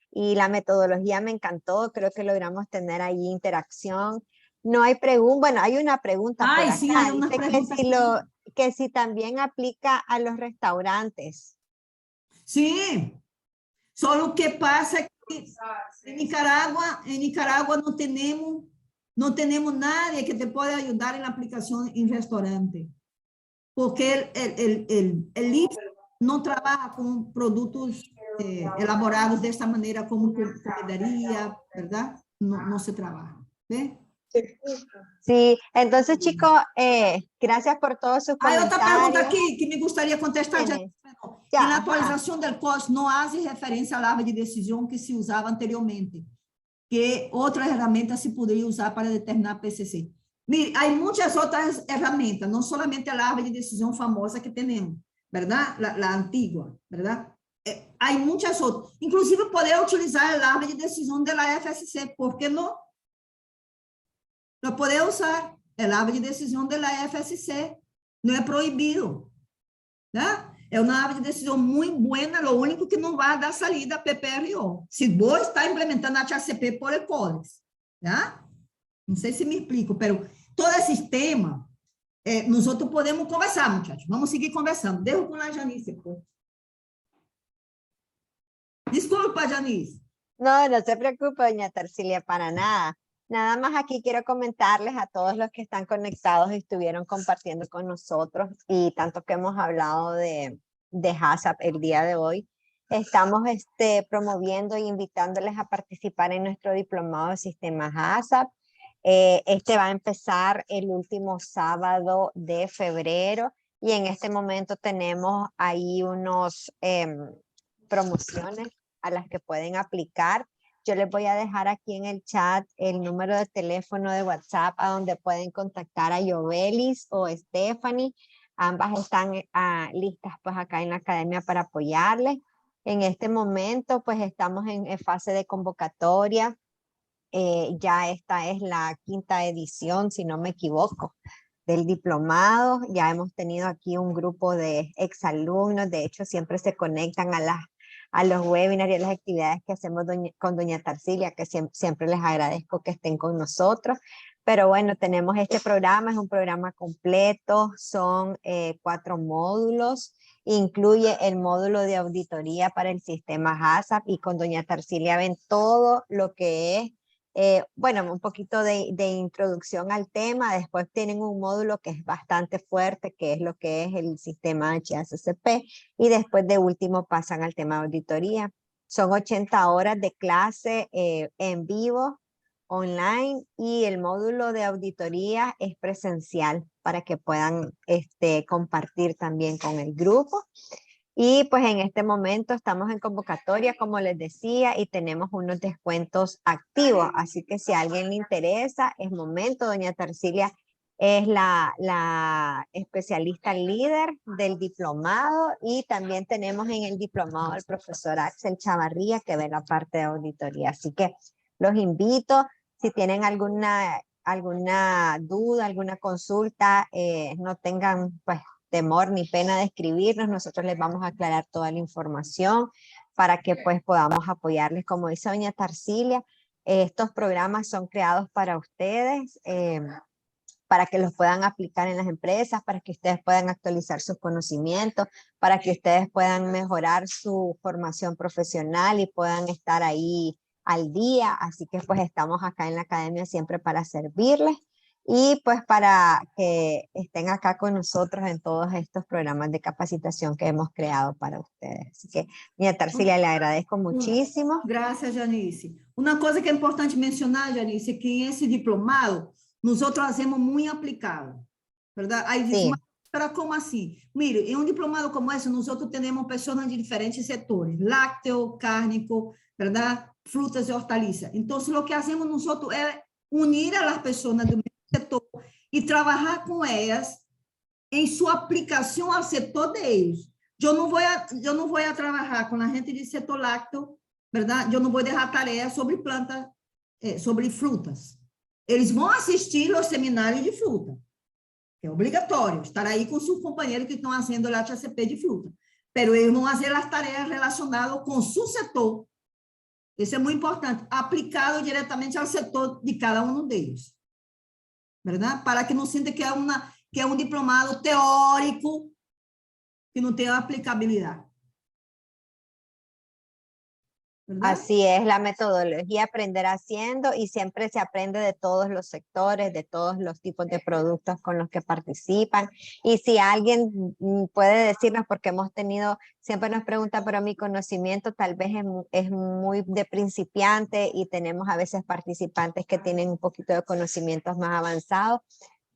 y la metodología me encantó, creo que logramos tener ahí interacción. No hay pregunta, bueno, hay una pregunta por acá, Sí, hay una pregunta que si también aplica a los restaurantes. Sí, solo que pasa que en Nicaragua no tenemos nadie que te pueda ayudar en la aplicación en restaurante, porque el IFE no trabaja con productos elaborados de esta manera como comidería, ¿verdad? No se trabaja, ¿ve? Sí, entonces chicos, gracias por todos sus comentarios. Hay otra pregunta aquí que me gustaría contestar. Ya, en la actualización del COS no hace referencia a la árvore de decisión que se usaba anteriormente, que otras herramientas se podría usar para determinar PCC. Mire, hay muchas otras herramientas, no solamente la árvore de decisión famosa que tenemos, ¿verdad? La antigua, ¿verdad? Hay muchas otras. Inclusive, poder utilizar el árvore de decisión de la FSC, ¿por qué no? Lo puede usar, el árvore de decisión de la FSC, no es prohibido, ¿verdad? É uma árvore de decisão muito boa, o único que não vai dar salida a PPRO. Se vos está implementando a HACP por ECOLES, tá? Não sei se me explico, mas todo esse tema, nós outros podemos conversar, muchachos. Vamos seguir conversando. Dejo com a Janice, pô. Desculpa, Janice. No, no se preocupe, doña Tercilia, para nada. Nada más aquí quiero comentarles a todos los que están conectados y estuvieron compartiendo con nosotros y tanto que hemos hablado de HACCP el día de hoy. Estamos promoviendo e invitándoles a participar en nuestro diplomado de sistemas HACCP. Este va a empezar el último sábado de febrero y en este momento tenemos ahí unos promociones a las que pueden aplicar. Yo les voy a dejar aquí en el chat el número de teléfono de WhatsApp a donde pueden contactar a Yovelis o Stephanie. Ambas están listas pues acá en la academia para apoyarles. En este momento pues estamos en fase de convocatoria. ya esta es la 5ª edición, si no me equivoco, del diplomado. Ya hemos tenido aquí un grupo de exalumnos, de hecho siempre se conectan a los webinars y a las actividades que hacemos con doña Tarsilia, que siempre les agradezco que estén con nosotros. Pero bueno, tenemos este programa, es un programa completo, son 4 módulos, incluye el módulo de auditoría para el sistema HACCP, y con doña Tarsilia ven todo lo que es, bueno, un poquito de introducción al tema. Después tienen un módulo que es bastante fuerte, que es lo que es el sistema HACCP, y después de último pasan al tema de auditoría. Son 80 horas de clase en vivo, online, y el módulo de auditoría es presencial para que puedan compartir también con el grupo. Y pues en este momento estamos en convocatoria, como les decía, y tenemos unos descuentos activos. Así que si a alguien le interesa, es momento. Doña Tarsilia es la especialista líder del diplomado, y también tenemos en el diplomado al profesor Axel Chavarría, que ve la parte de auditoría. Así que los invito. Si tienen alguna duda, alguna consulta, no tengan pues temor ni pena de escribirnos. Nosotros les vamos a aclarar toda la información para que pues podamos apoyarles. Como dice doña Tarsilia, estos programas son creados para ustedes, para que los puedan aplicar en las empresas, para que ustedes puedan actualizar sus conocimientos, para que ustedes puedan mejorar su formación profesional y puedan estar ahí al día. Así que pues estamos acá en la academia siempre para servirles, y pues para que estén acá con nosotros en todos estos programas de capacitación que hemos creado para ustedes. Así que, doña Tarsilia, le agradezco muchísimo. Graças, Janice. Uma coisa que é importante mencionar, Janice, é que esse diplomado nós fazemos muito aplicado, verdade? Aí diz, Sí. mas como assim? Mire, em um diplomado como esse, nós temos pessoas de diferentes setores, lácteo, cárnico, verdade? Frutas e hortaliças. Então, o que fazemos nós é unir as pessoas do mesmo setor e trabalhar com elas em sua aplicação ao setor deles. Eu não vou a trabalhar com a gente de setor lácteo, verdade? Eu não vou deixar tarefa sobre plantas, sobre frutas. Eles vão assistir aos seminários de fruta, que é obrigatório, estar aí com seus companheiros que estão fazendo lá HACCP de fruta. Pero eles vão fazer as tarefas relacionadas com seu setor. Isso é muito importante, aplicado diretamente ao setor de cada um deles. Verdade? Para que não sinta que é um diplomado teórico que não tem aplicabilidade. ¿Verdad? Así es la metodología, aprender haciendo, y siempre se aprende de todos los sectores, de todos los tipos de productos con los que participan. Y si alguien puede decirnos, porque hemos tenido, siempre nos pregunta, pero mi conocimiento tal vez es muy de principiante, y tenemos a veces participantes que tienen un poquito de conocimientos más avanzados,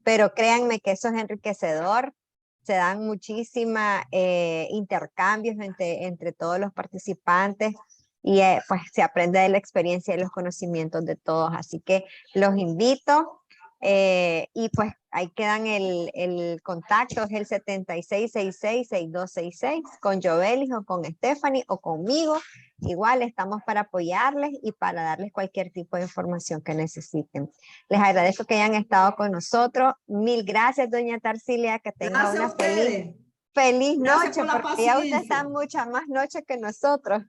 pero créanme que eso es enriquecedor. Se dan muchísimos intercambios entre todos los participantes, y pues se aprende de la experiencia y los conocimientos de todos. Así que los invito, y pues ahí quedan el contacto, es el 7666-6266, con Jovelis o con Stephanie o conmigo. Igual estamos para apoyarles y para darles cualquier tipo de información que necesiten. Les agradezco que hayan estado con nosotros. Mil gracias, doña Tarsilia, que tenga una feliz noche, porque ya usted está muchas más noches que nosotros.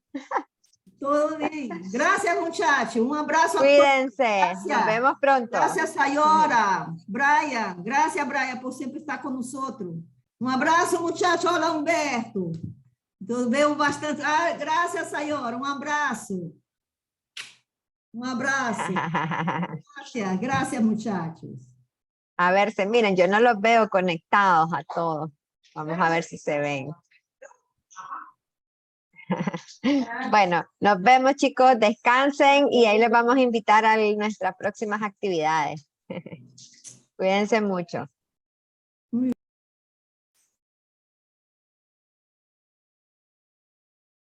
Todo bien. Gracias, muchachos. Un abrazo. Cuídense. A todos. Nos vemos pronto. Gracias, Sayora. Brian. Gracias, Brian, por sempre estar com nós. Um abraço, muchachos. Olá, Humberto. Veo bastante. Ah, gracias, Sayora. Um abraço. Um abraço. Gracias, gracias, muchachos. A ver, miren, yo no los veo conectados a todos. Vamos a ver si se ven. Bueno, nos vemos, chicos, descansen, y ahí les vamos a invitar a nuestras próximas actividades. Cuídense mucho.